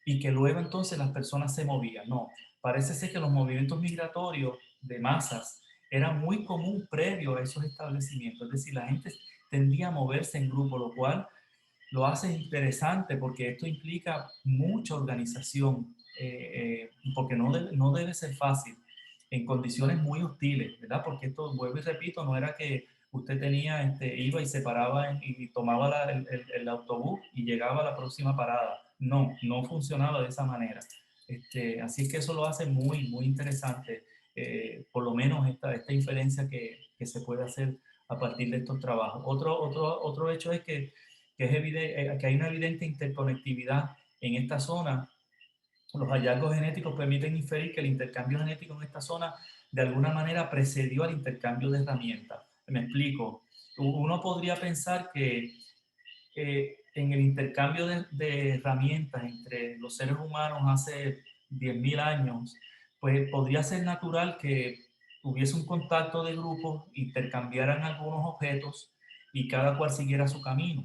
y que luego entonces las personas se movían. No, parece ser que los movimientos migratorios de masas eran muy común previo a esos establecimientos. Es decir, la gente tendía a moverse en grupo, lo cual lo hace interesante porque esto implica mucha organización, porque no debe ser fácil en condiciones muy hostiles, ¿verdad? Porque esto, vuelvo y repito, no era que usted tenía, iba y se paraba y tomaba el autobús y llegaba a la próxima parada. No, no funcionaba de esa manera. Así es que eso lo hace muy interesante, por lo menos esta inferencia que se puede hacer a partir de estos trabajos. Otro hecho es que es evidente, que hay una evidente interconectividad en esta zona. Los hallazgos genéticos permiten inferir que el intercambio genético en esta zona de alguna manera precedió al intercambio de herramientas. Me explico. Uno podría pensar que en el intercambio de herramientas entre los seres humanos hace 10.000 años, pues podría ser natural que hubiese un contacto de grupos, intercambiaran algunos objetos y cada cual siguiera su camino.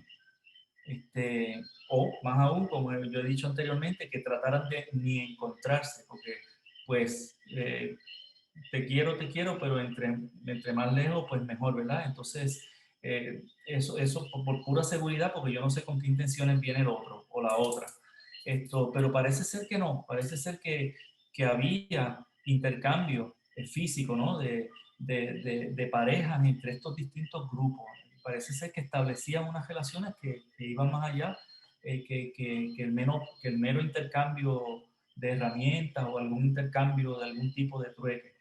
O más aún, como yo he dicho anteriormente, que trataran de ni encontrarse, porque pues te quiero, pero entre más lejos, pues mejor, ¿verdad? Entonces, eso por pura seguridad, porque yo no sé con qué intenciones viene el otro o la otra. Pero parece ser que no, parece ser que había intercambio físico, ¿no? De parejas entre estos distintos grupos. Parece ser que establecían unas relaciones que iban más allá que el mero intercambio de herramientas o algún intercambio de algún tipo de trueque.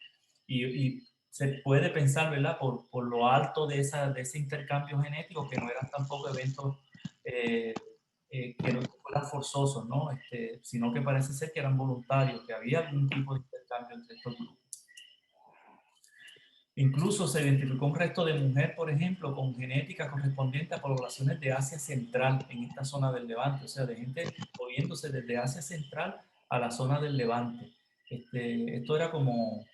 Y se puede pensar, ¿verdad? Por lo alto de ese intercambio genético, que no eran tampoco eventos que no fueran forzosos, ¿no? Sino que parece ser que eran voluntarios, que había algún tipo de intercambio entre estos grupos. Incluso se identificó un resto de mujer, por ejemplo, con genética correspondiente a poblaciones de Asia Central en esta zona del Levante, o sea, de gente moviéndose desde Asia Central a la zona del Levante. Esto era como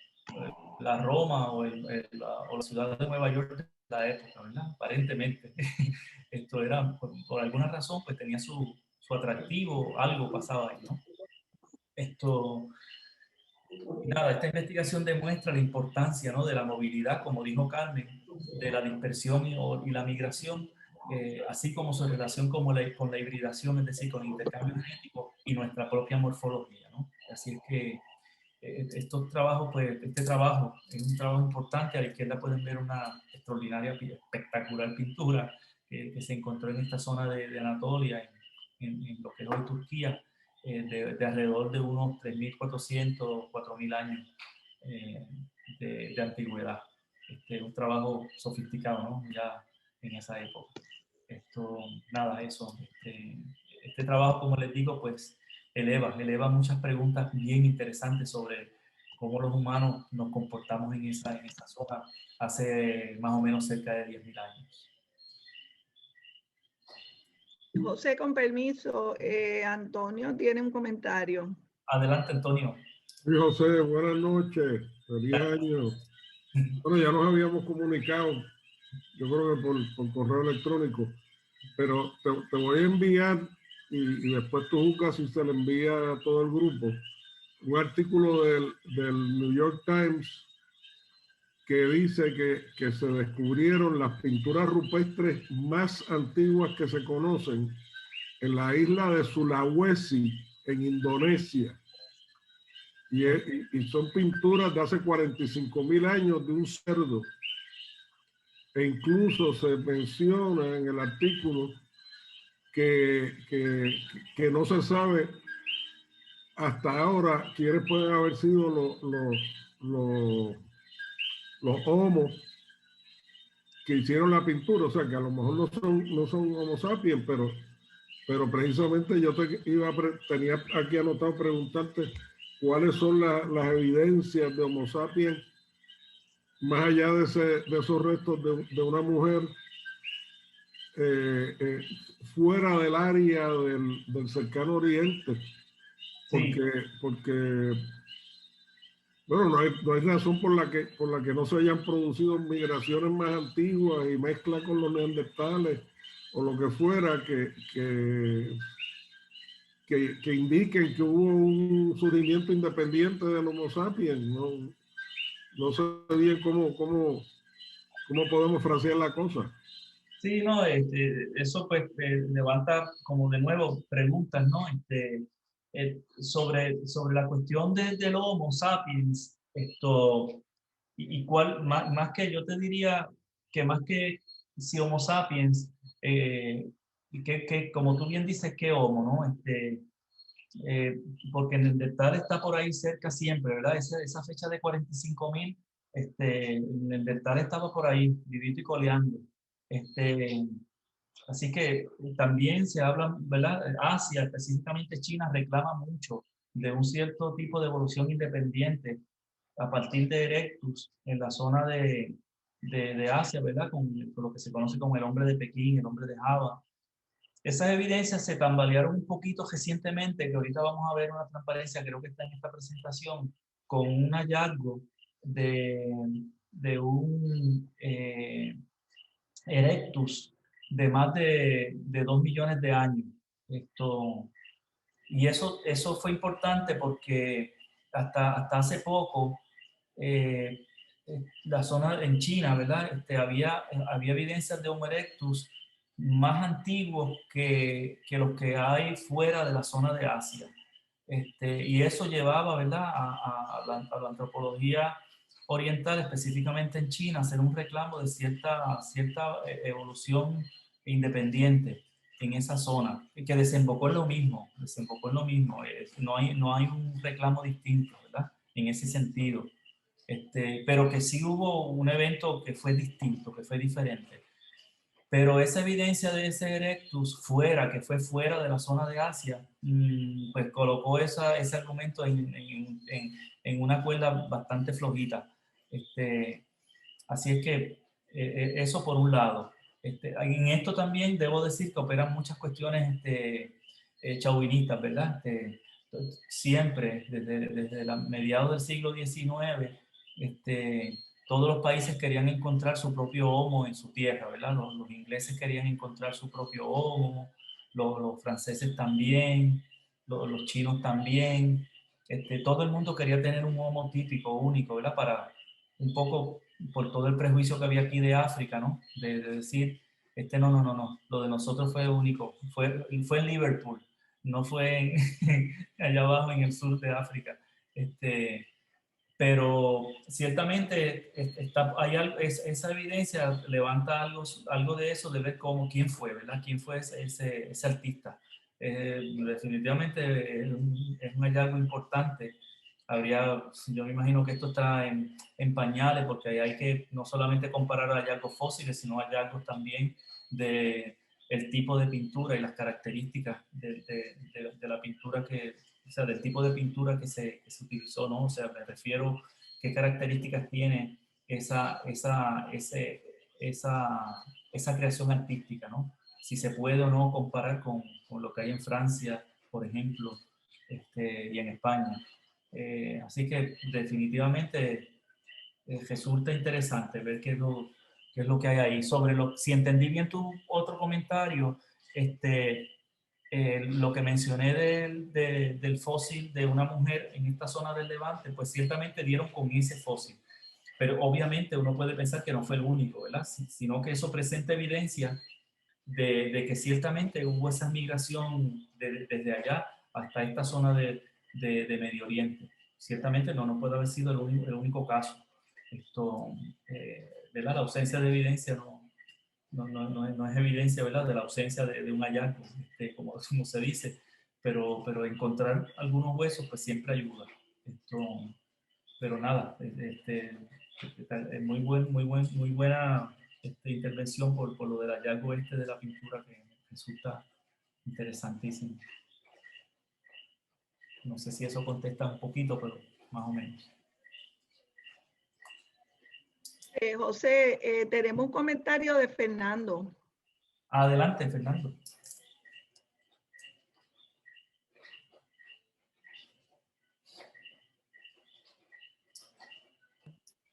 la Roma o la ciudad de Nueva York de la época, ¿verdad? Aparentemente. Esto era, por alguna razón, pues tenía su atractivo, algo pasaba ahí, ¿no? Nada, esta investigación demuestra la importancia, ¿no?, de la movilidad, como dijo Carmen, de la dispersión y la migración, así como su relación con la hibridación, es decir, con el intercambio genético y nuestra propia morfología, ¿no? Así es que estos trabajos, pues, este trabajo es un trabajo importante. A la izquierda pueden ver una extraordinaria, espectacular pintura que se encontró en esta zona de Anatolia, en lo que es hoy Turquía, de alrededor de unos 3.400, 4.000 años de antigüedad. Un trabajo sofisticado, ¿no?, ya en esa época. Nada, eso. Este trabajo, como les digo, pues eleva muchas preguntas bien interesantes sobre cómo los humanos nos comportamos en esa zona hace más o menos cerca de 10.000 años. José, con permiso, Antonio tiene un comentario. Adelante, Antonio. Sí, José, buenas noches, feliz año. Bueno, ya nos habíamos comunicado, yo creo que por correo electrónico, pero te voy a enviar y después tú buscas y se le envía a todo el grupo un artículo del New York Times que dice que se descubrieron las pinturas rupestres más antiguas que se conocen en la isla de Sulawesi, en Indonesia. Y son pinturas de hace 45.000 años de un cerdo. E incluso se menciona en el artículo que no se sabe hasta ahora quiénes pueden haber sido los homos que hicieron la pintura. O sea, que a lo mejor no son Homo sapiens, pero precisamente yo tenía aquí anotado preguntarte cuáles son las evidencias de Homo sapiens más allá de esos restos de una mujer fuera del área del cercano oriente, porque bueno, no hay razón por la que no se hayan producido migraciones más antiguas y mezcla con los neandertales o lo que fuera que indiquen que hubo un surgimiento independiente del Homo sapiens. No sé bien cómo podemos frasear la cosa. Sí, no, eso pues levanta como de nuevo preguntas, ¿no? Sobre la cuestión del Homo sapiens, y cuál, más que yo te diría que más que si Homo sapiens, que como tú bien dices, que Homo, ¿no? Porque Neandertal está por ahí cerca siempre, ¿verdad? Esa fecha de 45.000, Neandertal estaba por ahí, vivito y coleando. Así que también se habla, ¿verdad? Asia, específicamente China, reclama mucho de un cierto tipo de evolución independiente a partir de Erectus en la zona de Asia, ¿verdad? Con lo que se conoce como el hombre de Pekín, el hombre de Java. Esas evidencias se tambalearon un poquito recientemente, que ahorita vamos a ver una transparencia, creo que está en esta presentación, con un hallazgo de un Erectus de más de 2 millones de años. Y eso fue importante porque hasta hace poco, la zona en China, ¿verdad? Había evidencias de Homo erectus más antiguos que los que hay fuera de la zona de Asia. Y eso llevaba, ¿verdad?, a la antropología oriental, específicamente en China, a hacer un reclamo de cierta evolución independiente en esa zona, que desembocó en lo mismo, no hay un reclamo distinto, ¿verdad?, en ese sentido. Pero que sí hubo un evento que fue distinto, que fue diferente. Pero esa evidencia de ese Erectus que fue fuera de la zona de Asia, pues colocó ese argumento en una cuerda bastante flojita. Así es que eso por un lado. En esto también debo decir que operan muchas cuestiones chauvinistas, ¿verdad? Siempre, desde mediados del siglo XIX, todos los países querían encontrar su propio Homo en su tierra, ¿verdad? Los ingleses querían encontrar su propio Homo, los franceses también, los chinos también. Todo el mundo quería tener un Homo típico, único, ¿verdad? Para un poco por todo el prejuicio que había aquí de África, ¿no? De decir, no, lo de nosotros fue único, fue en Liverpool, no fue allá abajo en el sur de África. Pero ciertamente esa evidencia levanta algo de eso, de ver quién fue, ¿verdad? ¿Quién fue ese artista? Definitivamente es un hallazgo importante. Yo me imagino que esto está en pañales, porque hay que no solamente comparar hallazgos fósiles, sino hallazgos también de el tipo de pintura y las características de la pintura o sea, del tipo de pintura que se utilizó, ¿no? O sea, me refiero qué características tiene esa creación artística, ¿no? Si se puede o no comparar con lo que hay en Francia, por ejemplo, y en España. Así que definitivamente resulta interesante ver qué es lo que hay ahí. Si entendí bien tu otro comentario, lo que mencioné del fósil de una mujer en esta zona del Levante, pues ciertamente dieron con ese fósil. pero obviamente uno puede pensar que no fue el único, ¿verdad? Sino que eso presenta evidencia de que ciertamente hubo esa migración desde allá hasta esta zona de Medio Oriente. Ciertamente no puede haber sido el único caso. Esto, ¿verdad? La ausencia de evidencia no es evidencia, ¿verdad?, de la ausencia de un hallazgo, como se dice, pero encontrar algunos huesos pues siempre ayuda. Pero nada, es muy buena intervención por lo del hallazgo de la pintura, que resulta interesantísimo. No sé si eso contesta un poquito, pero más o menos. José, tenemos un comentario de Fernando. Adelante, Fernando.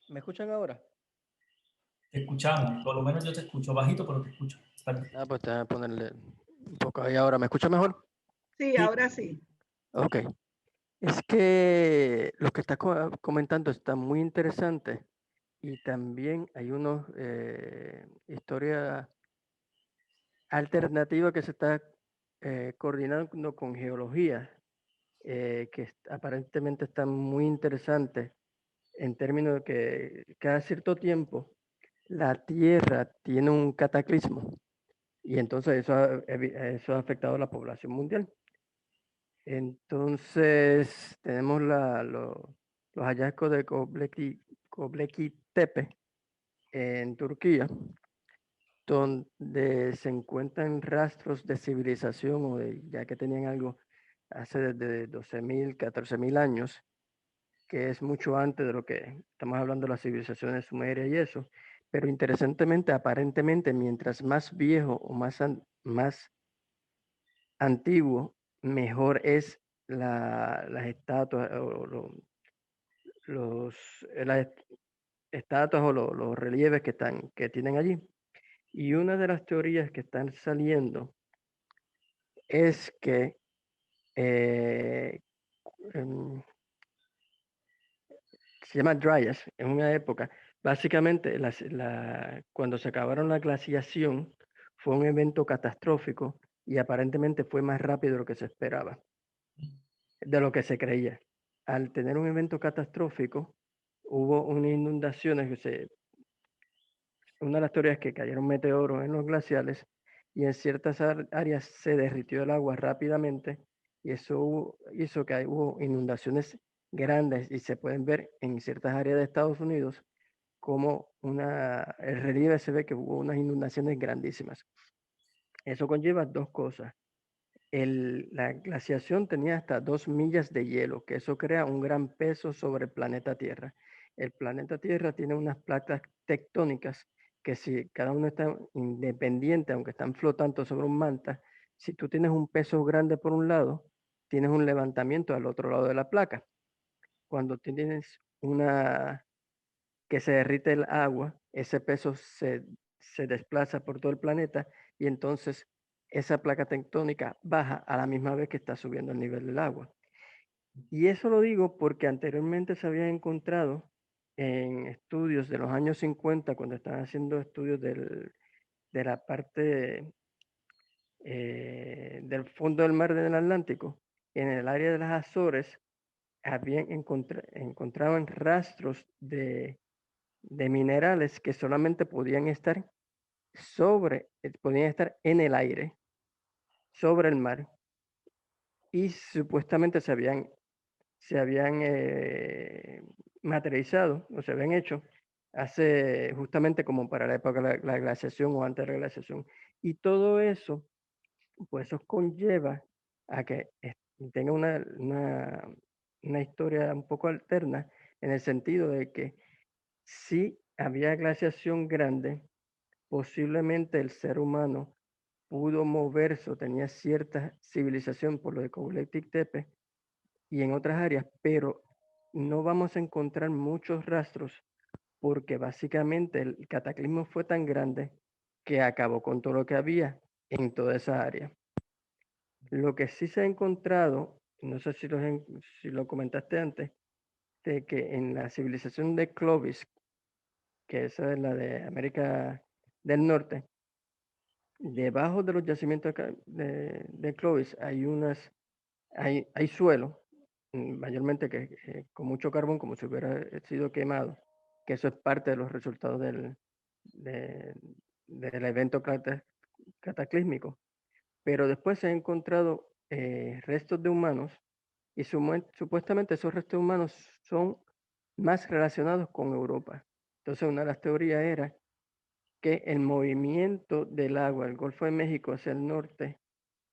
¿Me escuchan ahora? Te escuchamos, por lo menos yo te escucho bajito, pero te escucho. Pues te voy a ponerle un poco ahí ahora. ¿Me escucha mejor? Sí, ahora sí. Ok. Es que lo que está comentando está muy interesante y también hay unas historias alternativas que se está coordinando con geología, que aparentemente están muy interesantes en términos de que cada cierto tiempo la Tierra tiene un cataclismo y entonces eso ha afectado a la población mundial. Entonces tenemos los hallazgos de Göbekli Tepe en Turquía, donde se encuentran rastros de civilización o ya que tenían algo hace desde 12.000, 14.000 años, que es mucho antes de lo que estamos hablando de las civilizaciones sumerias y eso. Pero interesantemente, aparentemente, mientras más viejo o más antiguo, mejor es las estatuas o las estatuas o los relieves que tienen allí. Y una de las teorías que están saliendo es que se llama Dryas, en una época, básicamente cuando se acabaron la glaciación fue un evento catastrófico y aparentemente fue más rápido de lo que se esperaba, de lo que se creía. Al tener un evento catastrófico, hubo unas inundaciones, una de las teorías es que cayeron meteoros en los glaciales y en ciertas áreas se derritió el agua rápidamente y eso hizo que hubo inundaciones grandes y se pueden ver en ciertas áreas de Estados Unidos como el relieve se ve que hubo unas inundaciones grandísimas. Eso conlleva dos cosas. La glaciación tenía hasta 2 millas de hielo, que eso crea un gran peso sobre el planeta Tierra. El planeta Tierra tiene unas placas tectónicas que si cada uno está independiente, aunque están flotando sobre un manta, si tú tienes un peso grande por un lado, tienes un levantamiento al otro lado de la placa. Cuando tienes que se derrite el agua, ese peso se desplaza por todo el planeta y entonces esa placa tectónica baja a la misma vez que está subiendo el nivel del agua. Y eso lo digo porque anteriormente se había encontrado en estudios de los años 50, cuando estaban haciendo estudios de la parte del fondo del mar del Atlántico, en el área de las Azores, encontraban rastros de minerales que solamente podían estar en el aire, sobre el mar, y supuestamente se habían materializado o se habían hecho hace justamente como para la época de la glaciación o antes de la glaciación. Y todo eso, pues eso conlleva a que tenga una historia un poco alterna en el sentido de que si había glaciación grande, posiblemente el ser humano pudo moverse o tenía cierta civilización por lo de Göbekli Tepe y en otras áreas, pero no vamos a encontrar muchos rastros porque básicamente el cataclismo fue tan grande que acabó con todo lo que había en toda esa área. Lo que sí se ha encontrado, no sé si lo comentaste antes, de que en la civilización de Clovis, que esa es la de América del Norte, debajo de los yacimientos de Clovis hay suelo, mayormente con mucho carbón, como si hubiera sido quemado, que eso es parte de los resultados del evento cataclísmico. Pero después se han encontrado restos de humanos y supuestamente esos restos humanos son más relacionados con Europa. Entonces, una de las teorías era que el movimiento del agua del Golfo de México hacia el norte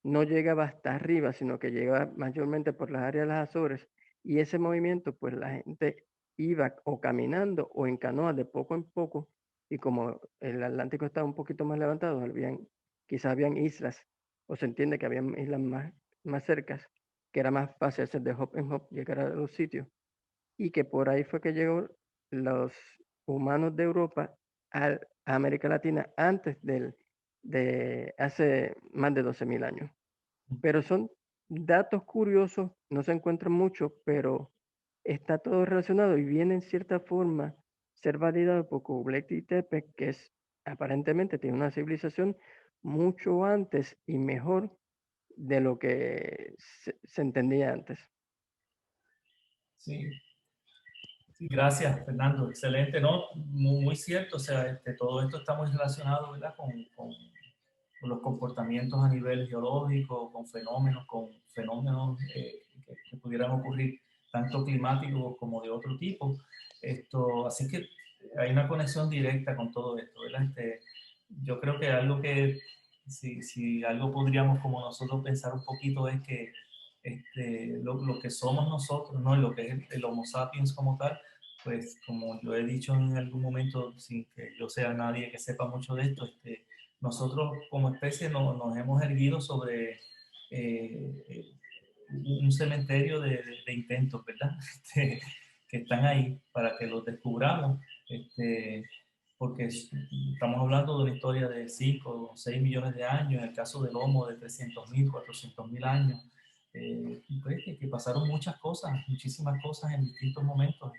no llegaba hasta arriba, sino que llegaba mayormente por las áreas de las Azores, y ese movimiento, pues la gente iba o caminando o en canoa de poco en poco, y como el Atlántico estaba un poquito más levantado, quizás habían islas, o se entiende que habían islas más cercas, que era más fácil hacer de hop en hop, llegar a los sitios, y que por ahí fue que llegó los humanos de Europa a América Latina antes de hace más de 12.000 años. Pero son datos curiosos, no se encuentran mucho, pero está todo relacionado y viene en cierta forma ser validado por Göbekli Tepe, que aparentemente tiene una civilización mucho antes y mejor de lo que se entendía antes. Sí. Sí, gracias, Fernando. Excelente, ¿no? Muy cierto. O sea, todo esto está muy relacionado, ¿verdad? Con los comportamientos a nivel geológico, con fenómenos que pudieran ocurrir, tanto climáticos como de otro tipo. Así que hay una conexión directa con todo esto, ¿verdad? Yo creo que algo que, si algo podríamos como nosotros pensar un poquito es que lo que somos nosotros, ¿no? Lo que es el Homo sapiens como tal, pues como yo he dicho en algún momento, sin que yo sea nadie que sepa mucho de esto, nosotros como especie nos hemos erguido sobre un cementerio de intentos, ¿verdad? Que están ahí para que los descubramos, porque estamos hablando de una historia de 5 o 6 millones de años, en el caso del Homo de 300.000, 400.000 años, pues, que pasaron muchas cosas, muchísimas cosas en distintos momentos,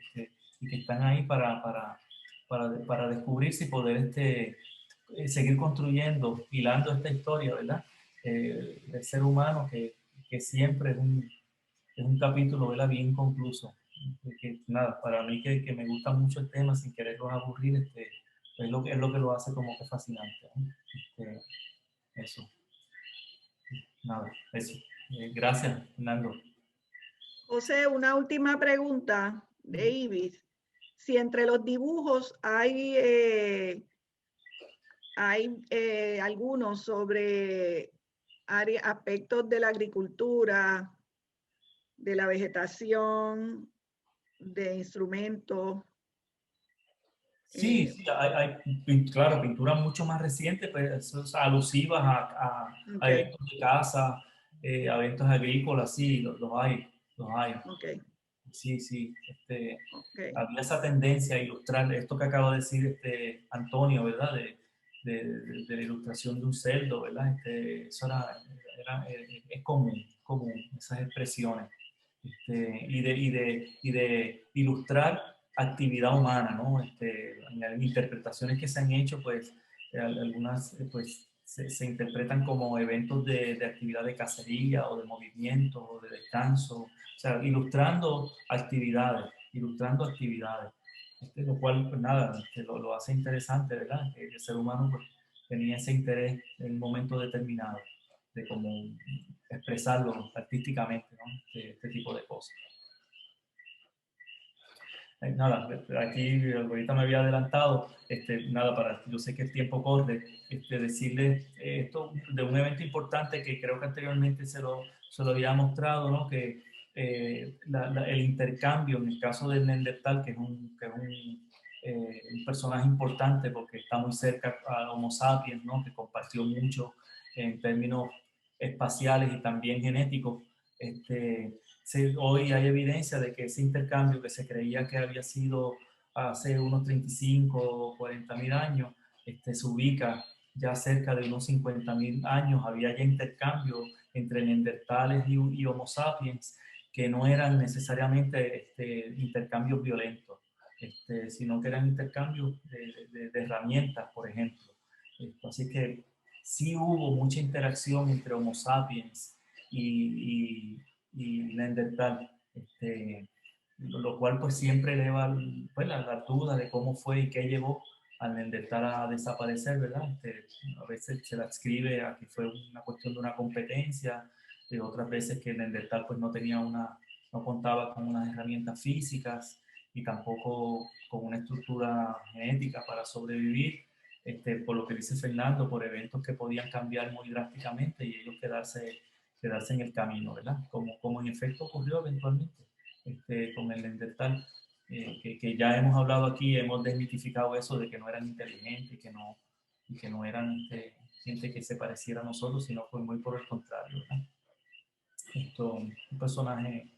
y que están ahí para descubrirse y poder seguir construyendo, hilando esta historia, ¿verdad? El ser humano que siempre es un capítulo, ¿verdad? Bien concluso. Nada, para mí que me gusta mucho el tema, sin quererlos aburrir, es lo que lo hace como que fascinante, ¿no? Eso. Nada, eso. Gracias, Fernando. José, una última pregunta de Ibis. Si entre los dibujos hay algunos sobre aspectos de la agricultura, de la vegetación, de instrumentos. Sí, claro, pinturas mucho más recientes, pues, alusivas a eventos de caza, a eventos agrícolas, sí, los hay. Okay. Sí, había esa tendencia a ilustrar esto que acaba de decir Antonio, ¿verdad? De la ilustración de un cerdo, ¿verdad? Eso es común, esas expresiones. Y de ilustrar actividad humana, ¿no? Interpretaciones que se han hecho, pues algunas pues, se interpretan como eventos de actividad de cacería o de movimiento o de descanso, o sea, ilustrando actividades, lo cual, pues nada, lo hace interesante, ¿verdad? El ser humano pues, tenía ese interés en un momento determinado de cómo expresarlo artísticamente, ¿no? Este tipo de cosas. Nada, aquí ahorita me había adelantado, nada, yo sé que el tiempo corre, decirles esto de un evento importante que creo que anteriormente se lo había mostrado, ¿no? Que el intercambio, en el caso del Neandertal, que es un personaje importante porque está muy cerca a Homo sapiens, ¿no? Que compartió mucho en términos espaciales y también genéticos. Hoy hay evidencia de que ese intercambio que se creía que había sido hace unos 35 o 40.000 años, se ubica ya cerca de unos 50.000 años. Había ya intercambio entre neandertales y Homo sapiens que no eran necesariamente intercambios violentos. sino que eran intercambios de herramientas, por ejemplo. Así que sí hubo mucha interacción entre Homo sapiens y Neandertal, lo cual pues siempre eleva pues, la duda de cómo fue y qué llevó al Neandertal a desaparecer, ¿verdad? A veces se la adscribe a que fue una cuestión de una competencia, de otras veces que el Neandertal pues no contaba con unas herramientas físicas y tampoco con una estructura genética para sobrevivir, por lo que dice Fernando, por eventos que podían cambiar muy drásticamente y ellos quedarse en el camino, ¿verdad? Como en efecto ocurrió eventualmente con el Neandertal, que ya hemos hablado aquí, hemos desmitificado eso de que no eran inteligentes y que no eran gente que se pareciera a nosotros, sino fue muy por el contrario, ¿verdad? Un personaje,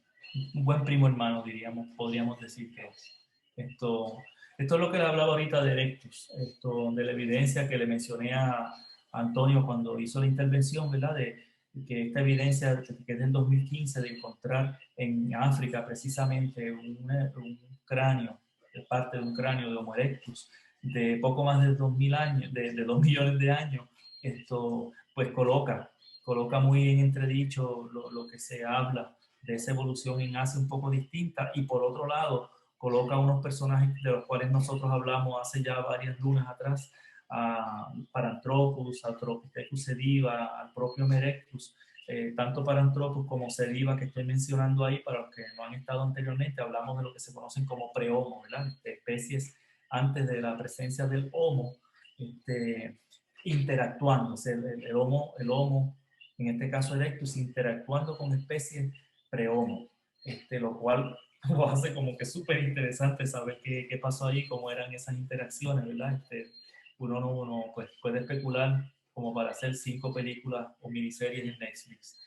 un buen primo hermano, podríamos decir que es. Esto es lo que le hablaba ahorita de Erectus, de la evidencia que le mencioné a Antonio cuando hizo la intervención, ¿verdad? De que esta evidencia que es del 2015 de encontrar en África precisamente un cráneo, parte de un cráneo de Homo erectus de poco más de 2000 años, de 2 millones de años, pues coloca muy en entredicho lo que se habla de esa evolución en Asia un poco distinta, y por otro lado coloca unos personajes de los cuales nosotros hablamos hace ya varias lunas atrás, a Paranthropus, a Tropicus sediva, al propio Erectus, tanto Paranthropus como sediva que estoy mencionando ahí, para los que no han estado anteriormente, hablamos de lo que se conocen como prehomo, ¿verdad? Especies antes de la presencia del Homo, interactuando, el homo, en este caso Erectus, interactuando con especies pre-Homo, lo cual lo hace como que súper interesante saber qué pasó ahí, cómo eran esas interacciones, ¿verdad? Uno pues, puede especular como para hacer 5 películas o miniseries en Netflix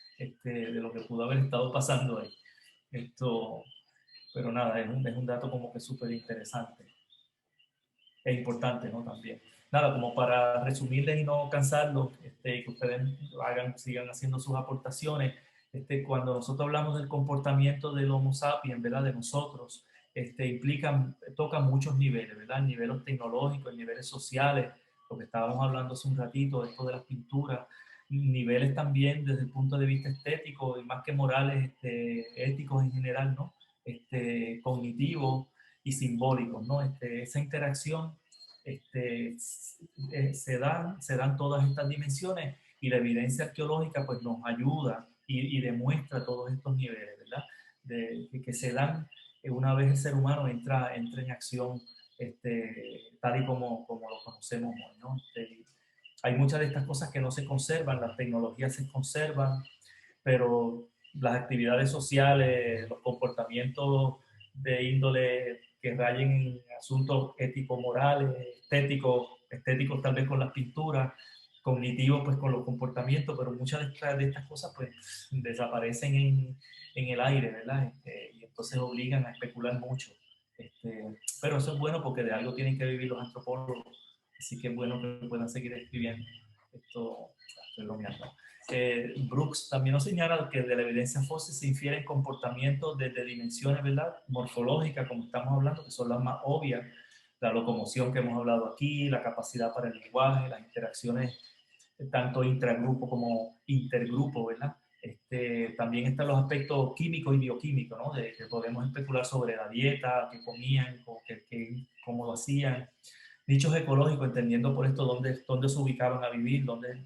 de lo que pudo haber estado pasando ahí. Pero nada, es un dato como que súper interesante e importante, ¿no? También. Nada, como para resumirles y no cansarlos, que ustedes sigan haciendo sus aportaciones. Cuando nosotros hablamos del comportamiento del Homo sapiens, ¿verdad? De nosotros, toca muchos niveles, ¿verdad? Niveles tecnológicos, niveles sociales, lo que estábamos hablando hace un ratito, esto de las pinturas, niveles también desde el punto de vista estético y más que morales, éticos en general, ¿no? Cognitivos y simbólicos, ¿no? Esa interacción se dan todas estas dimensiones, y la evidencia arqueológica pues nos ayuda y demuestra todos estos niveles, ¿verdad? De que se dan una vez el ser humano entra en acción, tal y como lo conocemos hoy, ¿no? Hay muchas de estas cosas que no se conservan, las tecnologías se conservan, pero las actividades sociales, los comportamientos de índole que rayen en asuntos ético-morales, estéticos tal vez con las pinturas, cognitivos pues con los comportamientos, pero muchas de estas cosas pues desaparecen en el aire, ¿verdad? Y entonces obligan a especular mucho. Pero eso es bueno porque de algo tienen que vivir los antropólogos, así que es bueno que puedan seguir escribiendo. Estoy bromeando. Brooks también nos señala que de la evidencia fósil se infieren comportamientos desde dimensiones, ¿verdad?, morfológicas, como estamos hablando, que son las más obvias, la locomoción que hemos hablado aquí, la capacidad para el lenguaje, las interacciones tanto intragrupo como intergrupo, ¿verdad? También están los aspectos químicos y bioquímicos, ¿no? De que podemos especular sobre la dieta, qué comían, cómo lo hacían. Nichos ecológicos, entendiendo por esto dónde se ubicaban a vivir, dónde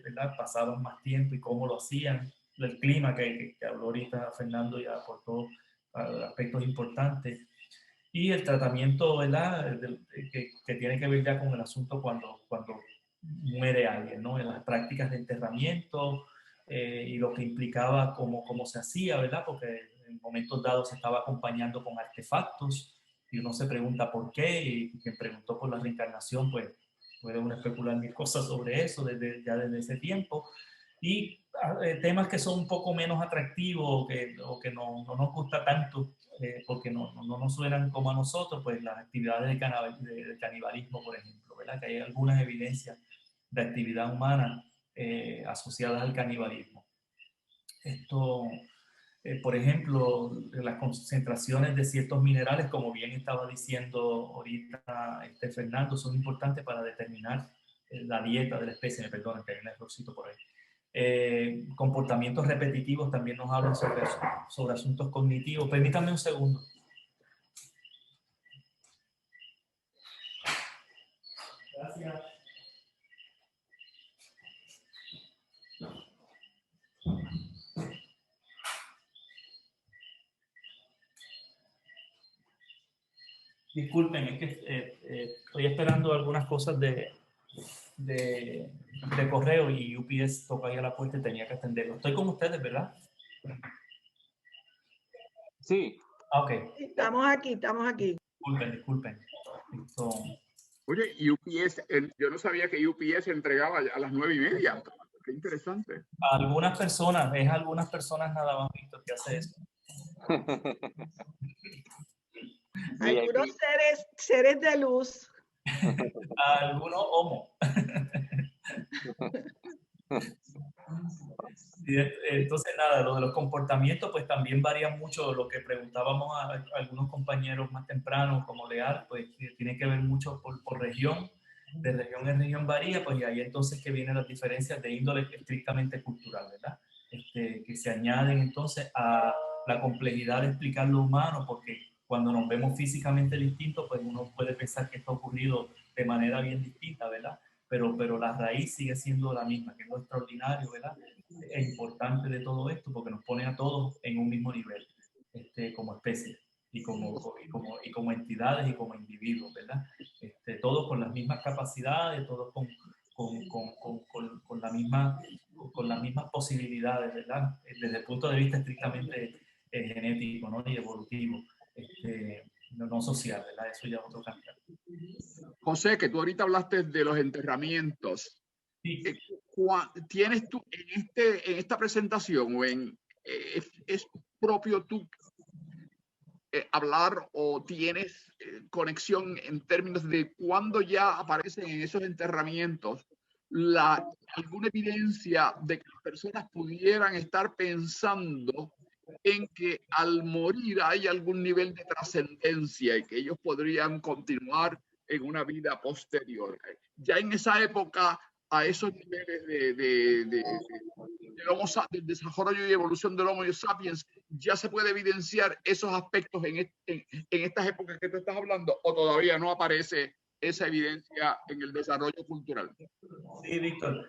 ¿verdad?, pasaban más tiempo y cómo lo hacían. El clima que habló ahorita Fernando ya aportó aspectos importantes. Y el tratamiento, ¿verdad?, que tiene que ver ya con el asunto cuando muere alguien, ¿no? En las prácticas de enterramiento y lo que implicaba cómo se hacía, ¿verdad? Porque en momentos dados se estaba acompañando con artefactos y uno se pregunta por qué, y quien preguntó por la reencarnación, pues puede uno especular mil cosas sobre eso ya desde ese tiempo. Y temas que son un poco menos atractivos o que no nos gusta tanto porque no nos suenan como a nosotros, pues las actividades de canibalismo, por ejemplo, ¿verdad? Que hay algunas evidencias de actividad humana asociadas al canibalismo. por ejemplo, las concentraciones de ciertos minerales, como bien estaba diciendo ahorita Fernando, son importantes para determinar la dieta de la especie. Me perdonen que hay un errorcito por ahí. Comportamientos repetitivos también nos hablan sobre asuntos cognitivos. Permítanme un segundo. Gracias. Disculpen, es que estoy esperando algunas cosas de correo y UPS tocó ahí a la puerta y tenía que atenderlo. Estoy con ustedes, ¿verdad? Sí. Ok. Estamos aquí. Disculpen. Oye, UPS, yo no sabía que UPS entregaba a las 9:30. Qué interesante. Algunas personas nada más, Víctor, que hace eso. Algunos seres de luz. Algunos homo. Entonces, nada, lo de los comportamientos, pues también varía mucho. Lo que preguntábamos a algunos compañeros más tempranos, como Leal, pues tiene que ver mucho por región. De región en región varía, pues y ahí entonces que vienen las diferencias de índole estrictamente cultural, ¿verdad? Que se añaden entonces a la complejidad de explicar lo humano, porque cuando nos vemos físicamente distintos, pues uno puede pensar que esto ha ocurrido de manera bien distinta, ¿verdad? Pero la raíz sigue siendo la misma, que es lo extraordinario, ¿verdad? Es importante de todo esto porque nos pone a todos en un mismo nivel, como especie y como entidades y como individuos, ¿verdad? Todos con las mismas capacidades, todos con las mismas posibilidades, ¿verdad? Desde el punto de vista estrictamente genético, ¿no? Y evolutivo, no social, ¿verdad? Eso ya es otro campo. José, que tú ahorita hablaste de los enterramientos. Sí. ¿Tienes tú en esta presentación o es propio tú hablar o tienes conexión en términos de cuándo ya aparecen en esos enterramientos alguna evidencia de que las personas pudieran estar pensando en que al morir hay algún nivel de trascendencia y que ellos podrían continuar en una vida posterior? Ya en esa época, a esos niveles del desarrollo y evolución del Homo sapiens, ya se puede evidenciar esos aspectos en estas épocas que tú estás hablando, o todavía no aparece esa evidencia en el desarrollo cultural. Sí, Víctor,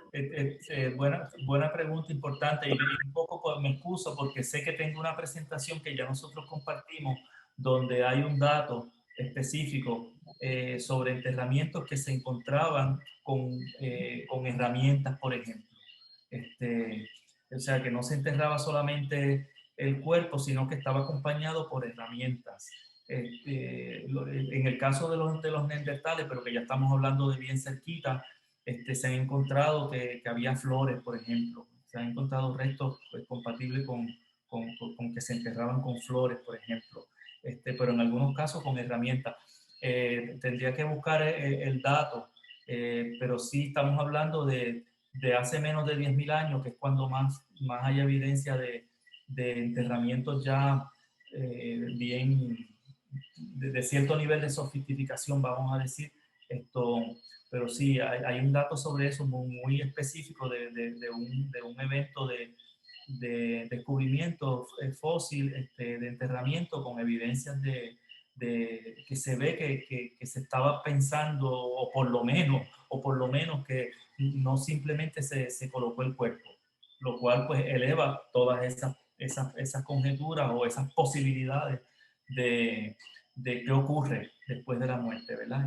buena pregunta, importante, y un poco me excuso porque sé que tengo una presentación que ya nosotros compartimos donde hay un dato específico sobre enterramientos que se encontraban con herramientas, por ejemplo. O sea, que no se enterraba solamente el cuerpo, sino que estaba acompañado por herramientas. En el caso de los neandertales, pero que ya estamos hablando de bien cerquita, se han encontrado que había flores, por ejemplo. Se han encontrado restos pues, compatibles con que se enterraban con flores, por ejemplo. Pero en algunos casos con herramientas. Tendría que buscar el dato, pero sí estamos hablando de hace menos de 10.000 años, que es cuando más hay evidencia de enterramientos ya bien de cierto nivel de sofisticación, vamos a decir. Pero sí, hay un dato sobre eso muy específico de un evento de descubrimiento fósil, de enterramiento con evidencias de que se ve que se estaba pensando, o por lo menos que no simplemente se colocó el cuerpo, lo cual pues eleva todas esas conjeturas o esas posibilidades de qué ocurre después de la muerte, ¿verdad?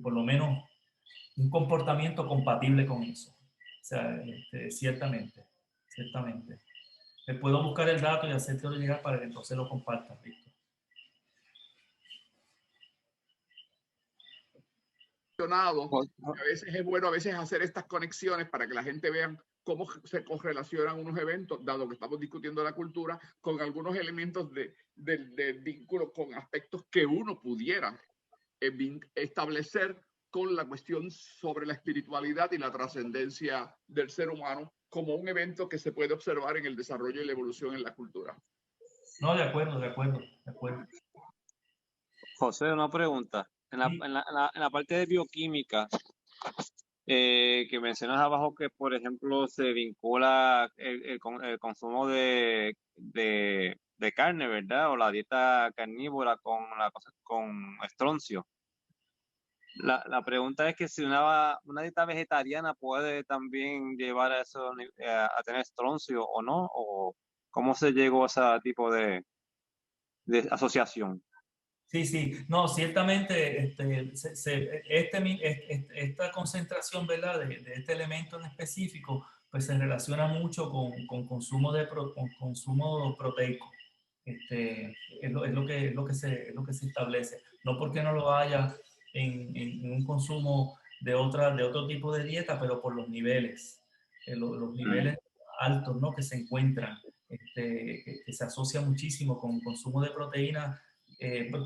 Por lo menos un comportamiento compatible con eso. O sea, ciertamente. Me puedo buscar el dato y hacértelo llegar para que entonces lo compartas, Víctor. A veces es bueno hacer estas conexiones para que la gente vea cómo se correlacionan unos eventos, dado que estamos discutiendo la cultura, con algunos elementos de vínculo con aspectos que uno pudiera establecer con la cuestión sobre la espiritualidad y la trascendencia del ser humano como un evento que se puede observar en el desarrollo y la evolución en la cultura. No, de acuerdo, de acuerdo, de acuerdo. José, una pregunta. En la parte de bioquímica, que mencionas abajo que, por ejemplo, se vincula el consumo de carne, ¿verdad? O la dieta carnívora con estroncio. La pregunta es que si una dieta vegetariana puede también llevar a eso, a tener estroncio o no, o cómo se llegó a ese tipo de asociación. Sí, sí, no, ciertamente esta concentración, ¿verdad? De este elemento en específico, pues se relaciona mucho con consumo con consumo proteico. Es lo que se establece. No porque no lo haya en un consumo de otro tipo de dieta, pero por los niveles, los niveles altos, ¿no? Que se encuentran, que se asocia muchísimo con consumo de proteínas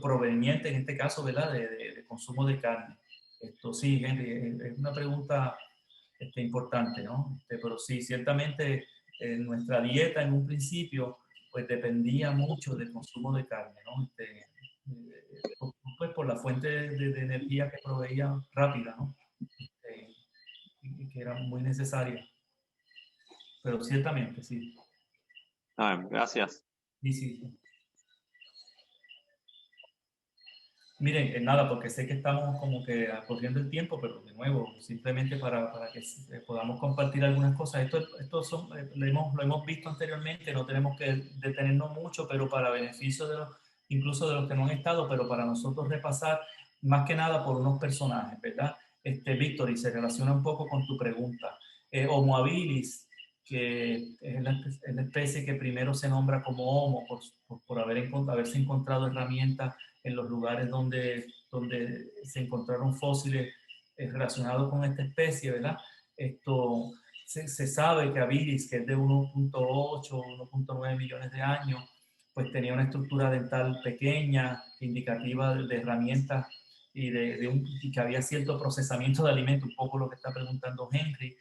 proveniente, en este caso, ¿verdad? De consumo de carne. Esto sí, Henry, es una pregunta importante, ¿no? Pero sí, ciertamente nuestra dieta en un principio pues dependía mucho del consumo de carne, ¿no? Pues por la fuente de energía que proveía rápida, ¿no? Y que era muy necesaria. Pero ciertamente, sí. Gracias. Sí, sí. Miren, nada, porque sé que estamos como que corriendo el tiempo, pero de nuevo, simplemente para que podamos compartir algunas cosas. Esto lo hemos visto anteriormente, no tenemos que detenernos mucho, pero para beneficio incluso de los que no han estado, pero para nosotros repasar más que nada por unos personajes, ¿verdad? Víctor, y se relaciona un poco con tu pregunta. Homo habilis, que es la especie que primero se nombra como Homo por haberse encontrado herramientas en los lugares donde se encontraron fósiles relacionados con esta especie, ¿verdad? Se sabe que habilis, que es de 1.8, 1.9 millones de años, pues tenía una estructura dental pequeña, indicativa de herramientas y que había cierto procesamiento de alimentos, un poco lo que está preguntando Henry.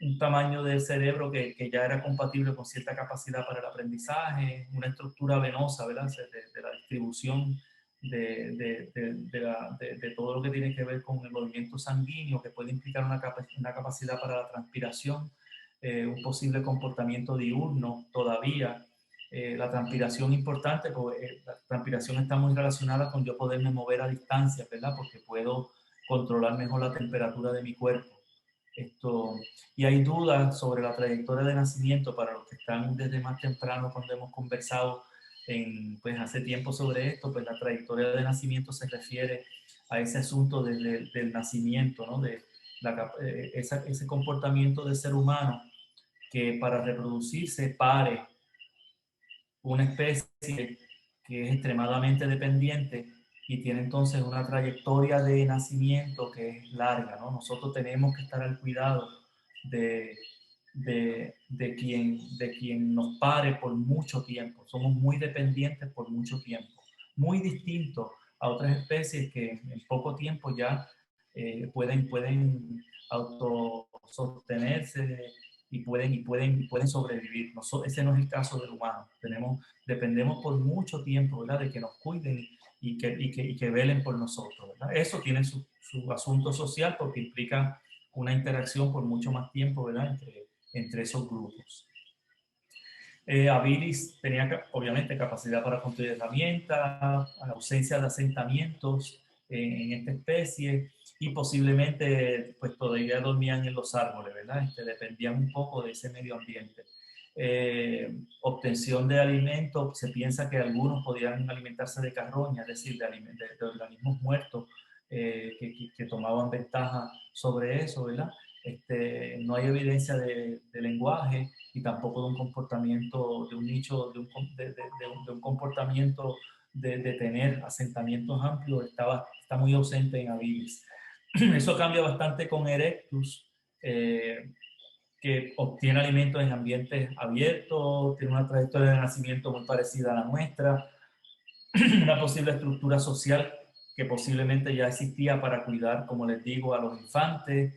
Un tamaño del cerebro que ya era compatible con cierta capacidad para el aprendizaje, una estructura venosa, ¿verdad? De la distribución de todo lo que tiene que ver con el movimiento sanguíneo, que puede implicar una capacidad para la transpiración, un posible comportamiento diurno todavía. La transpiración importante, porque la transpiración está muy relacionada con yo poderme mover a distancia, ¿verdad? Porque puedo controlar mejor la temperatura de mi cuerpo. Y hay dudas sobre la trayectoria de nacimiento para los que están desde más temprano cuando hemos conversado pues hace tiempo sobre esto, pues la trayectoria de nacimiento se refiere a ese asunto del nacimiento, ¿no? Ese comportamiento del ser humano que para reproducirse pare una especie que es extremadamente dependiente y tiene entonces una trayectoria de nacimiento que es larga, ¿no? Nosotros tenemos que estar al cuidado de quien nos pare por mucho tiempo. Somos muy dependientes por mucho tiempo. Muy distinto a otras especies que en poco tiempo ya pueden autosostenerse y pueden sobrevivir. Ese no es el caso del humano. Dependemos por mucho tiempo, ¿verdad? De que nos cuiden y que velen por nosotros, ¿verdad? Eso tiene su asunto social porque implica una interacción por mucho más tiempo, ¿verdad? Entre esos grupos. Habilis tenía obviamente capacidad para construir herramientas, ausencia de asentamientos en esta especie y posiblemente pues todavía dormían en los árboles, ¿verdad? Dependían un poco de ese medio ambiente. Obtención de alimentos, se piensa que algunos podían alimentarse de carroña, es decir, de organismos muertos que tomaban ventaja sobre eso, ¿verdad? No hay evidencia de lenguaje y tampoco de un comportamiento, de un nicho, de un comportamiento de tener asentamientos amplios, está muy ausente en Habilis. Eso cambia bastante con Erectus, que obtiene alimentos en ambientes abiertos, tiene una trayectoria de nacimiento muy parecida a la nuestra, una posible estructura social que posiblemente ya existía para cuidar, como les digo, a los infantes,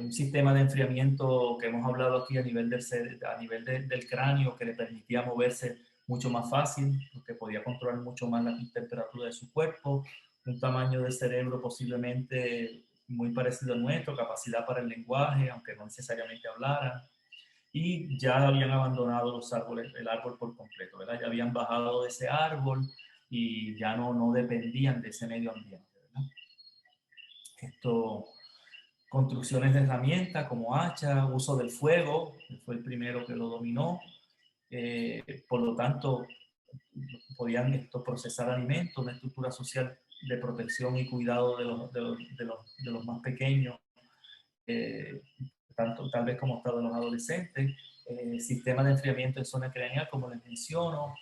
un sistema de enfriamiento que hemos hablado aquí a nivel del cráneo que le permitía moverse mucho más fácil, porque podía controlar mucho más la temperatura de su cuerpo, un tamaño de cerebro posiblemente muy parecido al nuestro, capacidad para el lenguaje, aunque no necesariamente hablaran, y ya habían abandonado los árboles, el árbol por completo, ¿verdad? Ya habían bajado de ese árbol y ya no dependían de ese medio ambiente, ¿verdad? Construcciones de herramientas como hacha, uso del fuego, fue el primero que lo dominó, por lo tanto podían procesar alimentos, una estructura social de protección y cuidado de los más pequeños, tanto tal vez como hasta de los adolescentes, sistema de enfriamiento en zona craneal, como les menciono,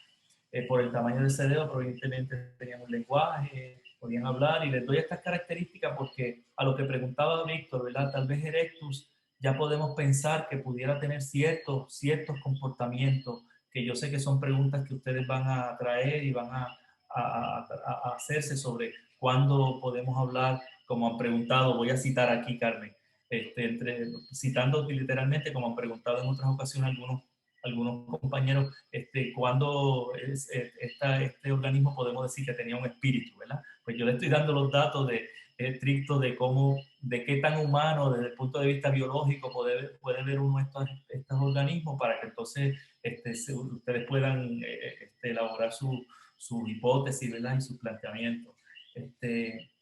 por el tamaño del cerebro, probablemente tenían un lenguaje, podían hablar, y les doy estas características porque a lo que preguntaba Víctor, ¿verdad? Tal vez Erectus ya podemos pensar que pudiera tener ciertos comportamientos, que yo sé que son preguntas que ustedes van a traer y van a hacerse sobre cuándo podemos hablar, como han preguntado, voy a citar aquí, Carmen, citando literalmente, como han preguntado en otras ocasiones algunos compañeros, cuando este organismo podemos decir que tenía un espíritu, ¿verdad? Pues yo le estoy dando los datos estrictos de qué tan humano desde el punto de vista biológico puede ver uno estos organismos, para que entonces ustedes puedan elaborar su hipótesis, ¿verdad? Y su planteamiento.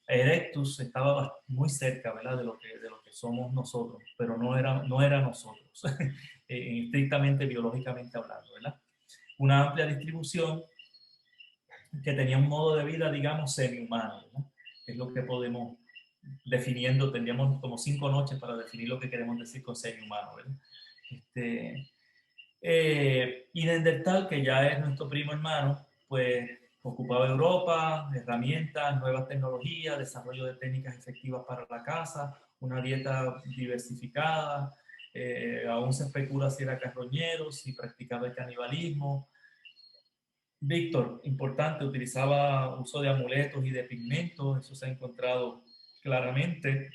Erectus estaba muy cerca, ¿verdad? De lo que somos nosotros, pero no era nosotros. Estrictamente biológicamente hablando, ¿verdad? Una amplia distribución que tenía un modo de vida, digamos, semi-humano, ¿verdad? Es lo que podemos definiendo, tendríamos como 5 noches para definir lo que queremos decir con semi-humano, ¿verdad? Y Neandertal, que ya es nuestro primo hermano, pues ocupaba Europa, herramientas, nuevas tecnologías, desarrollo de técnicas efectivas para la caza, una dieta diversificada, aún se especula si era carroñero, si practicaba el canibalismo. Víctor, importante, utilizaba uso de amuletos y de pigmentos, eso se ha encontrado claramente.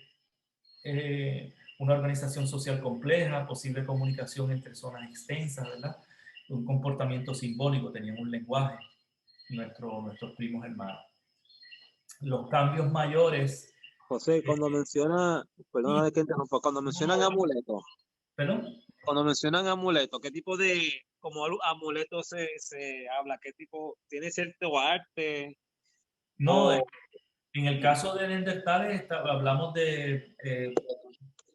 Una organización social compleja, posible comunicación entre zonas extensas, ¿verdad? Un comportamiento simbólico, tenían un lenguaje, nuestros primos hermanos. Los cambios mayores. José, cuando menciona, perdona que interrumpa, cuando mencionan amuletos, ¿Perdón? cuando mencionan amuletos, ¿qué tipo de como amuleto se habla? ¿Qué tipo? ¿Tiene cierto arte? No, O, en el caso de Neandertales hablamos de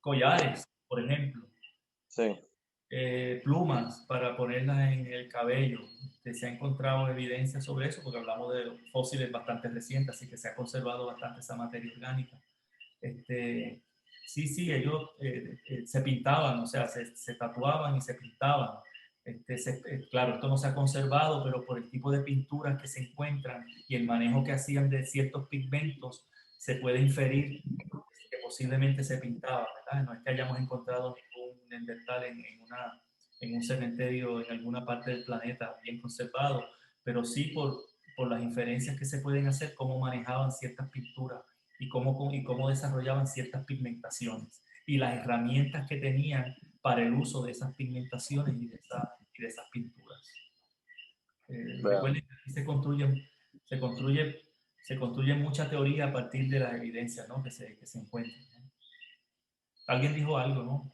collares, por ejemplo. sí. Plumas para ponerlas en el cabello. Se ha encontrado evidencia sobre eso porque hablamos de fósiles bastante recientes, así que se ha conservado bastante esa materia orgánica. Sí, ellos se pintaban, o sea, se tatuaban y se pintaban. Claro, esto no se ha conservado, pero por el tipo de pinturas que se encuentran y el manejo que hacían de ciertos pigmentos, se puede inferir que posiblemente se pintaba, ¿verdad? No es que hayamos encontrado ningún neandertal en un cementerio en alguna parte del planeta bien conservado, pero sí por las inferencias que se pueden hacer, cómo manejaban ciertas pinturas y cómo desarrollaban ciertas pigmentaciones y las herramientas que tenían para el uso de esas pigmentaciones y de esas pinturas. Recuerden que aquí se construye mucha teoría a partir de las evidencias, ¿no? que se encuentran, ¿no? Alguien dijo algo, ¿no?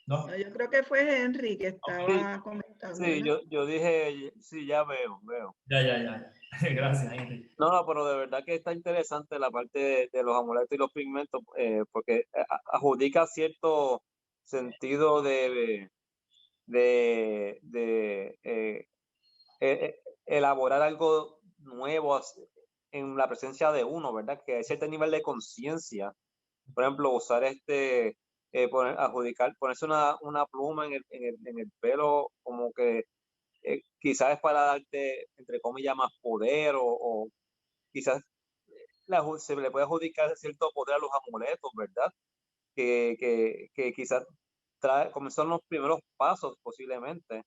¿No? No, yo creo que fue Henry que estaba Sí, comentando. sí, ¿Verdad? yo dije, sí, ya veo. Ya. Gracias, Henry. No, pero de verdad que está interesante la parte de los amuletos y los pigmentos, porque adjudica cierto sentido de elaborar algo nuevo en la presencia de uno, ¿verdad? Que hay cierto nivel de conciencia. Por ejemplo, usar ponerse una pluma en el pelo, como que quizás es para darte, entre comillas, más poder o quizás se le puede adjudicar cierto poder a los amuletos, ¿verdad? Que quizás comenzaron los primeros pasos posiblemente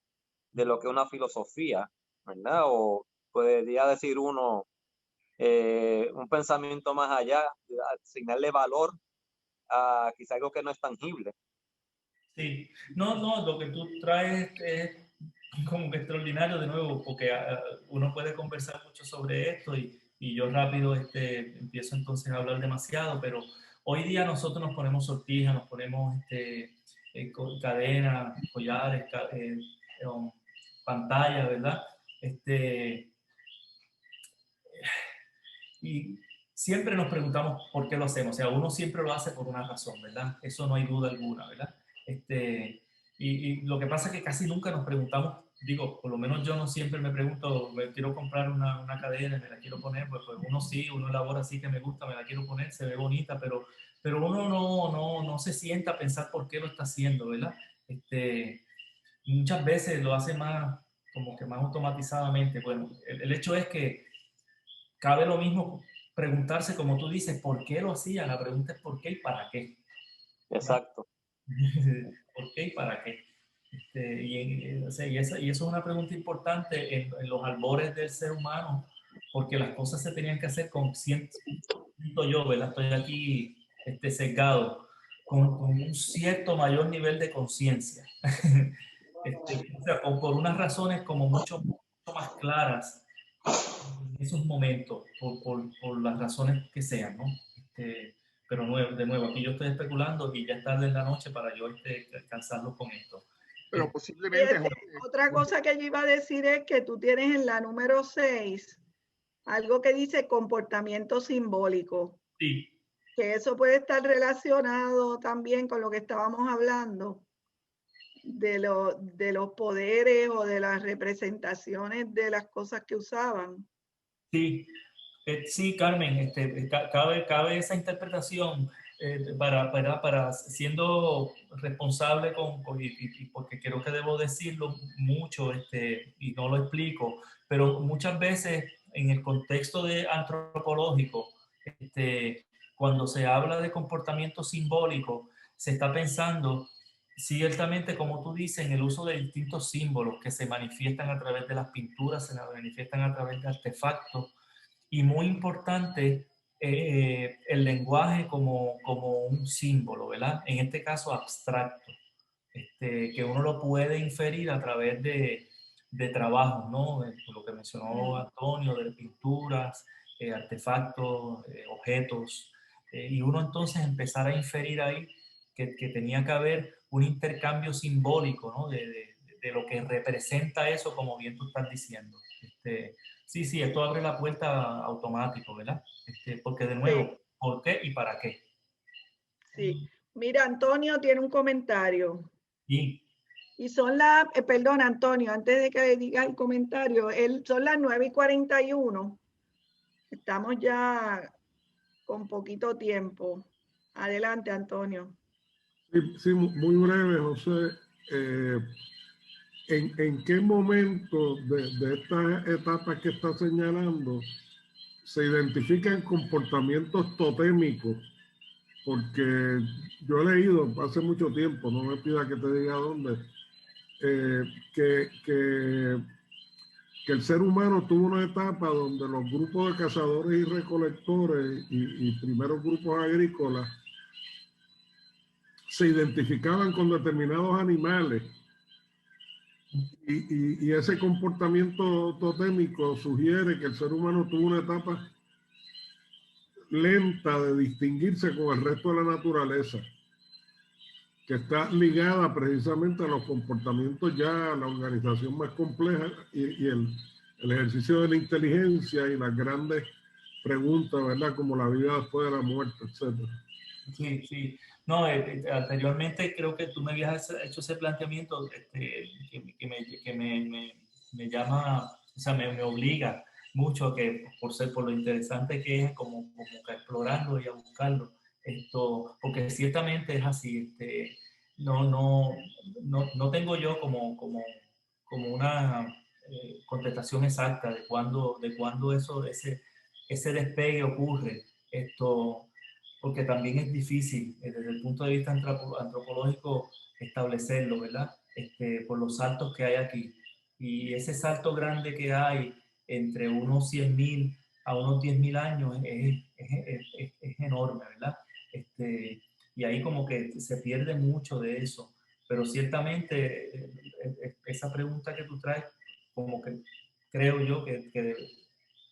de lo que es una filosofía, ¿verdad? O podría decir uno un pensamiento más allá, asignarle valor a quizá algo que no es tangible. Sí, no, lo que tú traes es como que extraordinario de nuevo, porque uno puede conversar mucho sobre esto y yo rápido empiezo entonces a hablar demasiado, pero hoy día nosotros nos ponemos sortijas, nos ponemos cadenas, collares, pantallas, ¿verdad? Y siempre nos preguntamos por qué lo hacemos, o sea, uno siempre lo hace por una razón, ¿verdad? Eso no hay duda alguna, ¿verdad? Y lo que pasa es que casi nunca nos preguntamos, digo, por lo menos yo no siempre me pregunto, me quiero comprar una cadena, me la quiero poner, pues uno sí, uno elabora así que me gusta, me la quiero poner, se ve bonita, pero uno no se sienta a pensar por qué lo está haciendo, ¿verdad? Muchas veces lo hace más, como que más automatizadamente. Bueno, el hecho es que cabe lo mismo preguntarse, como tú dices, ¿por qué lo hacía? La pregunta es ¿por qué y para qué? Exacto. ¿Por qué y para qué? O sea, y eso es una pregunta importante en los albores del ser humano, porque las cosas se tenían que hacer consciente. Yo, ¿verdad? Estoy aquí sesgado, con un cierto mayor nivel de conciencia. O sea, por unas razones como mucho más claras en esos momentos, por las razones que sean, ¿no? Pero de nuevo, aquí yo estoy especulando y ya es tarde en la noche para yo alcanzarlo con esto. Pero posiblemente... Otra cosa que yo iba a decir es que tú tienes en la número 6 algo que dice comportamiento simbólico. Sí. Que eso puede estar relacionado también con lo que estábamos hablando de los poderes o de las representaciones de las cosas que usaban. Sí, sí, Carmen, cabe esa interpretación para siendo responsable y porque creo que debo decirlo mucho y no lo explico, pero muchas veces en el contexto antropológico, cuando se habla de comportamiento simbólico, se está pensando ciertamente, como tú dices, en el uso de distintos símbolos que se manifiestan a través de las pinturas, se manifiestan a través de artefactos, y muy importante el lenguaje como un símbolo, ¿verdad? En este caso abstracto, que uno lo puede inferir a través de trabajos, ¿no? Lo que mencionó Antonio, de pinturas, artefactos, objetos, y uno entonces empezar a inferir ahí que tenía que haber un intercambio simbólico, ¿no? De lo que representa eso, como bien tú estás diciendo. Sí, esto abre la puerta automático, ¿verdad? Porque de nuevo, sí. ¿Por qué y para qué? Sí. Mira, Antonio tiene un comentario. Sí. Y son perdón, Antonio, antes de que diga el comentario, son las 9:41. Estamos ya con poquito tiempo. Adelante, Antonio. Sí, muy breve, José. ¿En qué momento de estas etapas que está señalando se identifican comportamientos totémicos? Porque yo he leído hace mucho tiempo, no me pida que te diga dónde, que el ser humano tuvo una etapa donde los grupos de cazadores y recolectores y primeros grupos agrícolas se identificaban con determinados animales. Y ese comportamiento totémico sugiere que el ser humano tuvo una etapa lenta de distinguirse con el resto de la naturaleza, que está ligada precisamente a los comportamientos ya, a la organización más compleja y el ejercicio de la inteligencia y las grandes preguntas, ¿verdad? Como la vida después de la muerte, etc. Sí. No, anteriormente creo que tú me habías hecho ese planteamiento que me llama, o sea, me obliga mucho por lo interesante que es como que explorarlo y a buscarlo. Porque ciertamente es así. No tengo yo como una contestación exacta de cuándo ese despegue ocurre. Porque también es difícil desde el punto de vista antropológico establecerlo, ¿verdad? Por los saltos que hay aquí. Y ese salto grande que hay entre unos 100.000 a unos 10.000 años es enorme, ¿verdad? Y ahí como que se pierde mucho de eso. Pero ciertamente esa pregunta que tú traes, como que creo yo que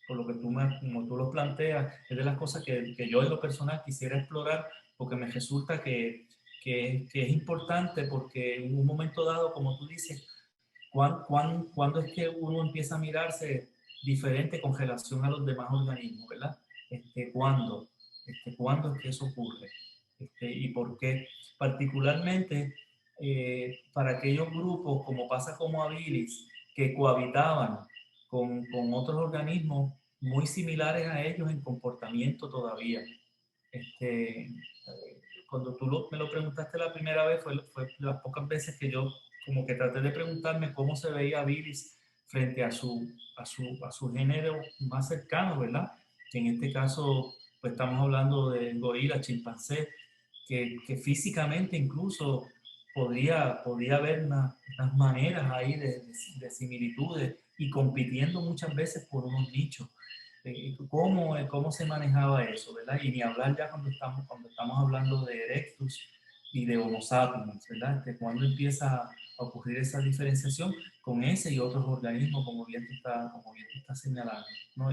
por lo que como tú lo planteas, es de las cosas que yo en lo personal quisiera explorar, porque me resulta que es importante, porque en un momento dado, como tú dices, ¿cuándo es que uno empieza a mirarse diferente con relación a los demás organismos, ¿verdad? ¿Cuándo? ¿Cuándo es que eso ocurre? ¿Y por qué? Particularmente para aquellos grupos, como pasa como habilis, que cohabitaban con otros organismos muy similares a ellos en comportamiento todavía. Cuando me lo preguntaste la primera vez, fue las pocas veces que yo como que traté de preguntarme cómo se veía Bilis frente a su género más cercano, ¿verdad? Que en este caso, pues estamos hablando de gorila, chimpancé, que físicamente incluso podría haber unas maneras ahí de similitudes y compitiendo muchas veces por unos nichos. ¿Cómo se manejaba eso, ¿verdad? Y ni hablar ya cuando estamos hablando de Erectus y de Homo sapiens, ¿verdad? ¿Cuándo empieza a ocurrir esa diferenciación con ese y otros organismos, como bien tú estás señalando, ¿no?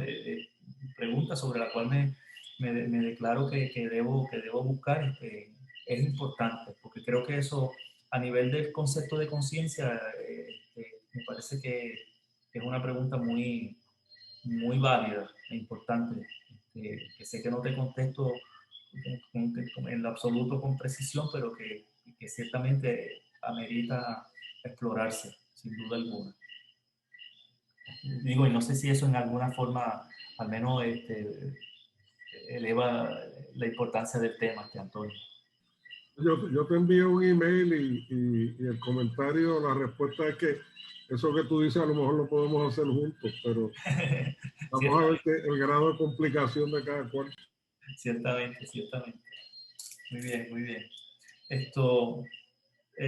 Pregunta sobre la cual me declaro que debo buscar, es importante, porque creo que eso, a nivel del concepto de conciencia, me parece que es una pregunta muy válida e importante, que sé que no te contesto en lo absoluto con precisión, pero que ciertamente amerita explorarse, sin duda alguna. Digo, y no sé si eso en alguna forma, al menos, eleva la importancia del tema, Antonio. Yo te envío un email y el comentario, la respuesta es que eso que tú dices a lo mejor lo podemos hacer juntos, pero vamos a ver el grado de complicación de cada cual. Ciertamente. Muy bien.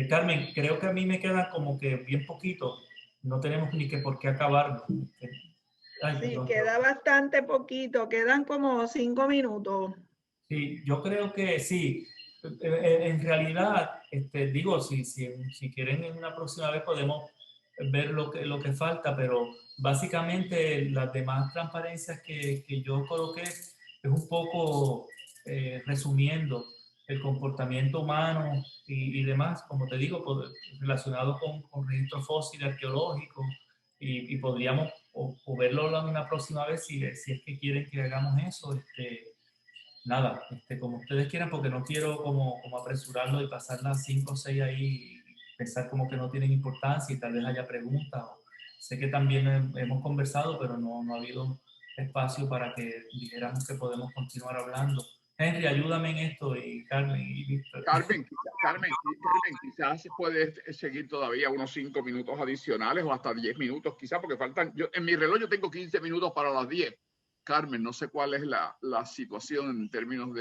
Carmen, creo que a mí me queda como que bien poquito. No tenemos ni que por qué acabarlo. Sí, queda bastante poquito. Quedan como 5 minutos. Sí, yo creo que sí. En realidad, digo, si quieren en una próxima vez podemos ver lo que falta, pero básicamente las demás transparencias que yo coloqué es un poco resumiendo el comportamiento humano y demás, como te digo, relacionado con registros fósiles arqueológicos y podríamos o verlo en una próxima vez si es que quieren que hagamos eso. Nada, como ustedes quieran, porque no quiero como apresurarlo y pasar las 5 o 6 ahí y pensar como que no tienen importancia y tal vez haya preguntas. Sé que también hemos conversado, pero no ha habido espacio para que dijéramos que podemos continuar hablando. Henry, ayúdame en esto, y Carmen y Víctor. Carmen, quizás puedes seguir todavía unos 5 minutos adicionales o hasta 10 minutos, quizás, porque faltan, en mi reloj yo tengo 15 minutos para las 10. Carmen, no sé cuál es la situación en términos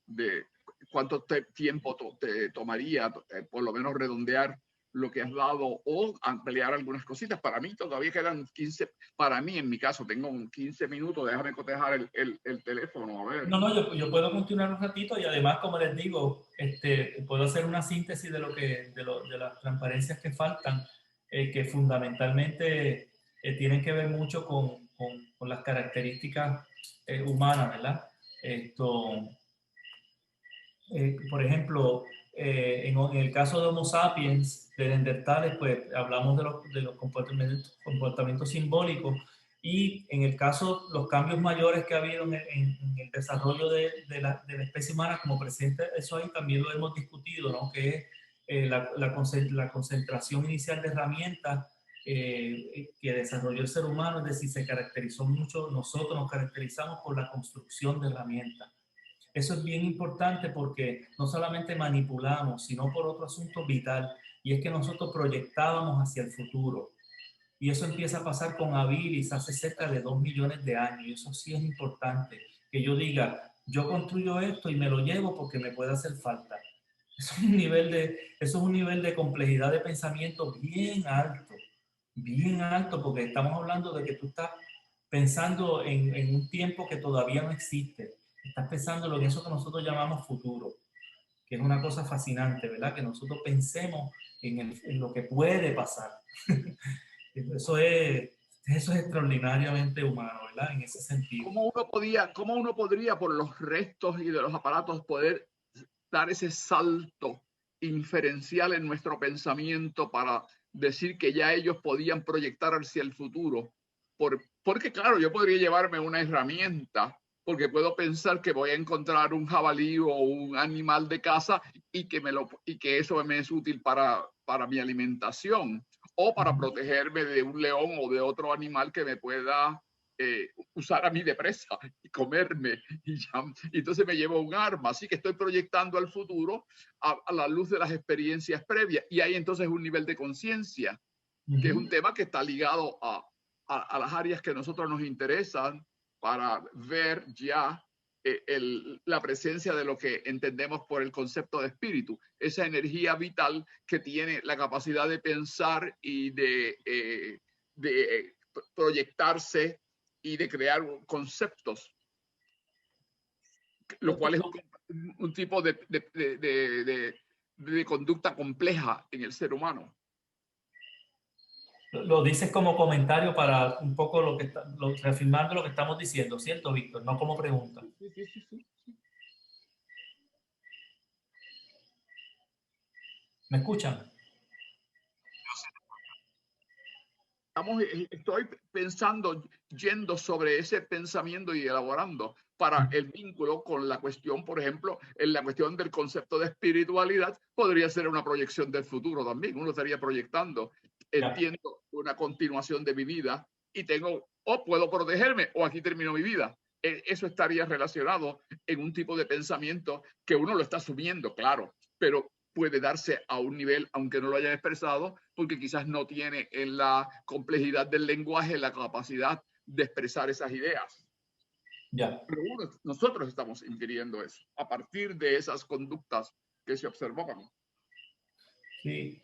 de cuánto tiempo te tomaría, por lo menos redondear lo que has dado o ampliar algunas cositas. Para mí todavía quedan 15, para mí en mi caso tengo 15 minutos, déjame cotejar el teléfono, a ver. No, yo puedo continuar un ratito y además, como les digo, puedo hacer una síntesis de las transparencias que faltan, que fundamentalmente tienen que ver mucho con las características humanas, ¿verdad? Por ejemplo, en el caso de Homo sapiens, de Neandertales, pues hablamos de los comportamientos simbólicos, y en el caso, los cambios mayores que ha habido en el desarrollo de la especie humana como presente, eso ahí también lo hemos discutido, ¿no? Que es la concentración inicial de herramientas que desarrolló el ser humano, es decir, se caracterizó mucho, nosotros nos caracterizamos por la construcción de herramientas. Eso es bien importante porque no solamente manipulamos, sino por otro asunto vital, y es que nosotros proyectábamos hacia el futuro. Y eso empieza a pasar con habilis hace cerca de 2 millones de años, y eso sí es importante, que yo diga, yo construyo esto y me lo llevo porque me puede hacer falta. Eso es un nivel de complejidad de pensamiento bien alto, bien alto, porque estamos hablando de que tú estás pensando en un tiempo que todavía no existe. Estás pensando en eso que nosotros llamamos futuro, que es una cosa fascinante, ¿verdad? Que nosotros pensemos en lo que puede pasar. Eso es extraordinariamente humano, ¿verdad? En ese sentido. ¿Cómo uno podría, por los restos y de los aparatos, poder dar ese salto inferencial en nuestro pensamiento para decir que ya ellos podían proyectar hacia el futuro? Porque claro, yo podría llevarme una herramienta, porque puedo pensar que voy a encontrar un jabalí o un animal de caza y que eso me es útil para mi alimentación, o para protegerme de un león o de otro animal que me pueda usar a mí de presa y comerme. Y entonces me llevo un arma. Así que estoy proyectando al futuro a la luz de las experiencias previas. Y hay entonces un nivel de conciencia, que es un tema que está ligado a las áreas que a nosotros nos interesan para ver ya la presencia de lo que entendemos por el concepto de espíritu, esa energía vital que tiene la capacidad de pensar y de proyectarse y de crear conceptos, lo cual es un tipo de conducta compleja en el ser humano. Lo dices como comentario para un poco reafirmando lo que estamos diciendo, ¿cierto, Víctor? No como pregunta. Sí. ¿Me escuchan? Estoy pensando, yendo sobre ese pensamiento y elaborando para el vínculo con la cuestión, por ejemplo, en la cuestión del concepto de espiritualidad, podría ser una proyección del futuro también. Uno estaría proyectando, entiendo una continuación de mi vida y o puedo protegerme o aquí termino mi vida. Eso estaría relacionado en un tipo de pensamiento que uno lo está asumiendo, claro, pero puede darse a un nivel, aunque no lo hayan expresado, porque quizás no tiene en la complejidad del lenguaje la capacidad de expresar esas ideas. Ya. Pero nosotros estamos infiriendo eso a partir de esas conductas que se observaban. Sí.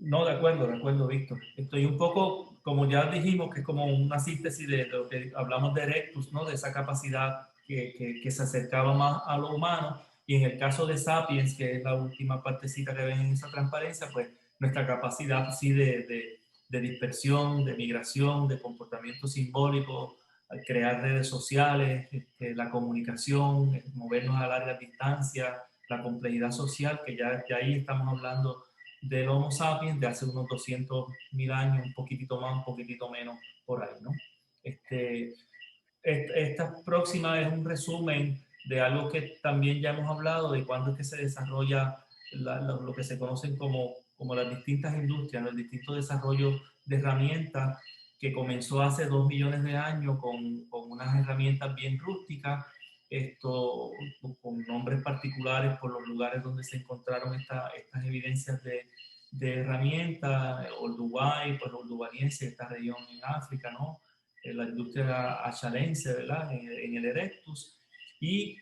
No, de acuerdo, Víctor. Estoy un poco, como ya dijimos, que es como una síntesis de lo que hablamos de Erectus, ¿no? De esa capacidad que se acercaba más a lo humano. Y en el caso de Sapiens, que es la última partecita que ven en esa transparencia, pues nuestra capacidad sí de dispersión, de migración, de comportamiento simbólico, crear redes sociales, la comunicación, movernos a largas distancias, la complejidad social, que ya ahí estamos hablando del Homo sapiens de hace unos 200.000 años, un poquitito más, un poquitito menos por ahí, ¿no? Esta próxima es un resumen de algo que también ya hemos hablado, de cuándo es que se desarrolla lo que se conocen como las distintas industrias, los distintos desarrollos de herramientas, que comenzó hace 2 millones de años con unas herramientas bien rústicas, con nombres particulares por los lugares donde se encontraron estas evidencias de herramientas, Olduvai, pues Olduvaiense, esta región en África, ¿no? La industria achalense, ¿verdad? En el Erectus, y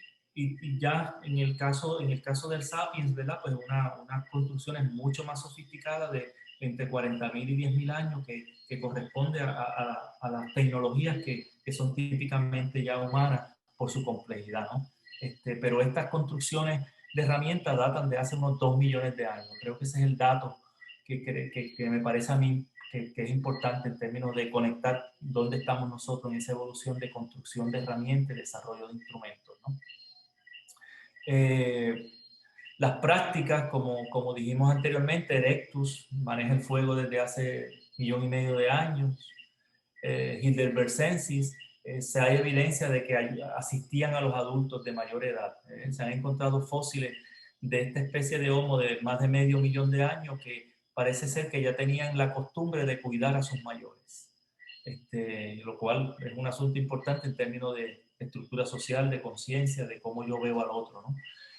ya en el caso del Sapiens, ¿verdad? Pues unas construcciones mucho más sofisticadas de entre 40.000 y 10.000 años que corresponde a las tecnologías que son típicamente ya humanas por su complejidad, ¿no? Pero estas construcciones de herramientas datan de hace unos 2 millones de años. Creo que ese es el dato que me parece a mí que es importante en términos de conectar dónde estamos nosotros en esa evolución de construcción de herramientas y desarrollo de instrumentos, ¿no? Las prácticas, como dijimos anteriormente, Erectus maneja el fuego desde hace 1,5 millones de años. Heidelbergensis, se hay evidencia de que asistían a los adultos de mayor edad. Se han encontrado fósiles de esta especie de homo de más de 0,5 millón de años que parece ser que ya tenían la costumbre de cuidar a sus mayores. Lo cual es un asunto importante en términos de estructura social, de conciencia, de cómo yo veo al otro, ¿no?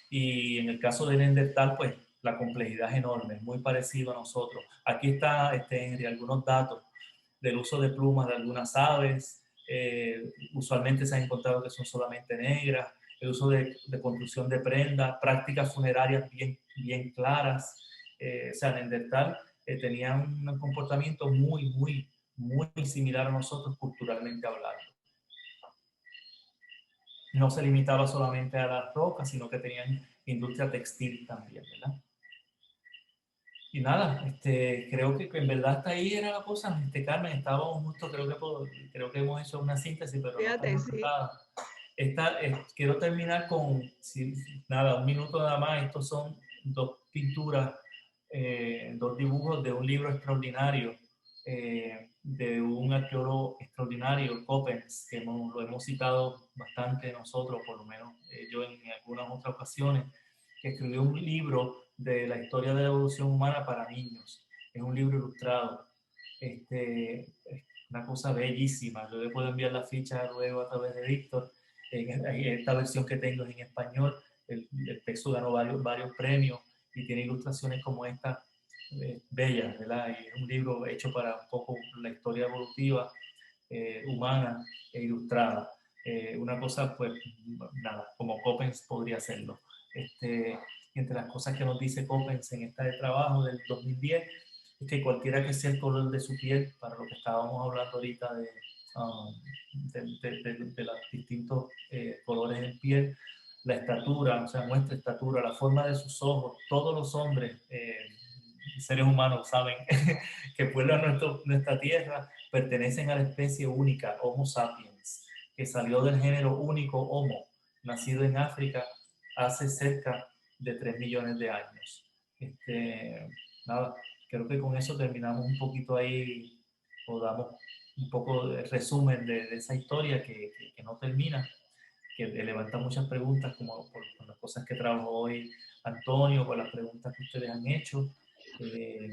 Y en el caso de Neandertal, pues la complejidad es enorme, es muy parecido a nosotros. Aquí está, Henry, algunos datos del uso de plumas de algunas aves. Usualmente se ha encontrado que son solamente negras, el uso de construcción de prendas, prácticas funerarias bien claras. O sea, Neandertal tenían un comportamiento muy similar a nosotros culturalmente hablando. No se limitaba solamente a las rocas, sino que tenían industria textil también, ¿verdad? Y nada, creo que en verdad hasta ahí era la cosa. Carmen, estábamos justo, creo que hemos hecho una síntesis, pero Fíjate, no sí. nada. Quiero terminar con, nada, un minuto nada más. Estos son dos pinturas, dos dibujos de un libro extraordinario, de un arqueólogo extraordinario, Coppens, que lo hemos citado bastante nosotros, por lo menos yo en algunas otras ocasiones, que escribió un libro de la historia de la evolución humana para niños. Es un libro ilustrado. Es una cosa bellísima. Yo le puedo enviar la ficha luego a través de Víctor. Esta versión que tengo es en español. El texto ganó varios premios y tiene ilustraciones como esta, bellas, ¿verdad? Y es un libro hecho para un poco la historia evolutiva humana e ilustrada. Una cosa, pues, nada, como Coppens podría hacerlo. Entre las cosas que nos dice Coppens en este trabajo del 2010 es que cualquiera que sea el color de su piel, para lo que estábamos hablando ahorita de los distintos colores de piel, la estatura, o sea, nuestra estatura, la forma de sus ojos, todos los hombres, seres humanos, saben que pueblan nuestra tierra, pertenecen a la especie única, Homo sapiens, que salió del género único Homo, nacido en África hace cerca de 3 millones de años. Nada, creo que con eso terminamos un poquito ahí, o damos un poco de resumen de esa historia que no termina, que levanta muchas preguntas, como por las cosas que trabajó hoy Antonio, por las preguntas que ustedes han hecho.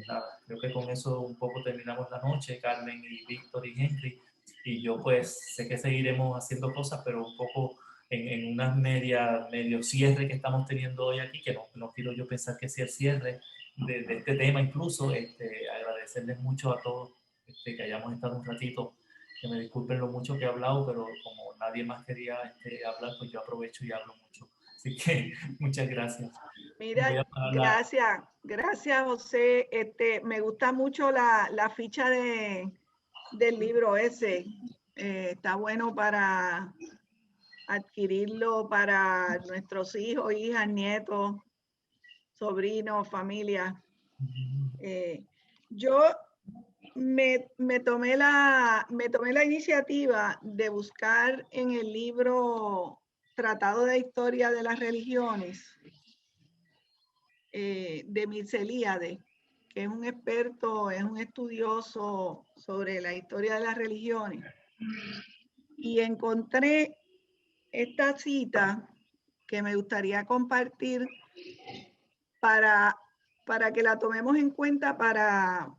Nada, creo que con eso un poco terminamos la noche, Carmen y Víctor y Henry, y yo pues sé que seguiremos haciendo cosas, pero un poco en una medio cierre que estamos teniendo hoy aquí, que no quiero yo pensar que sea el cierre de este tema incluso. Agradecerles mucho a todos que hayamos estado un ratito, que me disculpen lo mucho que he hablado, pero como nadie más quería hablar, pues yo aprovecho y hablo mucho. Así que muchas gracias. Mira, gracias José. Me gusta mucho la ficha del libro ese. Está bueno para adquirirlo para nuestros hijos, hijas, nietos, sobrinos, familia. Yo me tomé la iniciativa de buscar en el libro Tratado de Historia de las Religiones, de Milceliade, que es un experto, es un estudioso sobre la historia de las religiones. Y encontré esta cita que me gustaría compartir para que la tomemos en cuenta para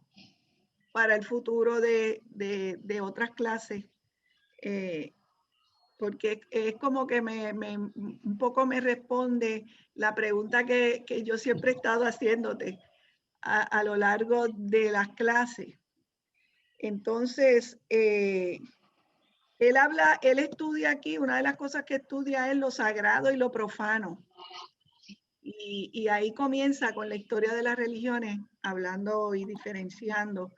el futuro de otras clases, porque es como que un poco me responde la pregunta que yo siempre he estado haciéndote a lo largo de las clases. Entonces, él estudia aquí, una de las cosas que estudia es lo sagrado y lo profano. Y ahí comienza con la historia de las religiones, hablando y diferenciando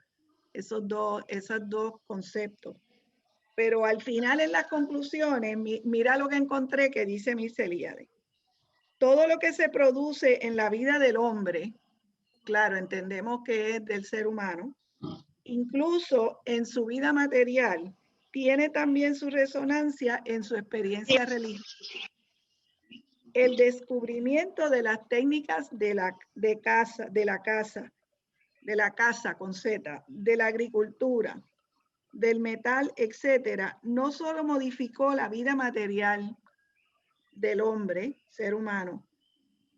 esos dos conceptos. Pero al final, en las conclusiones, mira lo que encontré que dice Milceliade. Todo lo que se produce en la vida del hombre, claro, entendemos que es del ser humano, incluso en su vida material, tiene también su resonancia en su experiencia religiosa. El descubrimiento de las técnicas de la caza con Z, de la agricultura, del metal, etcétera, no solo modificó la vida material del hombre, ser humano,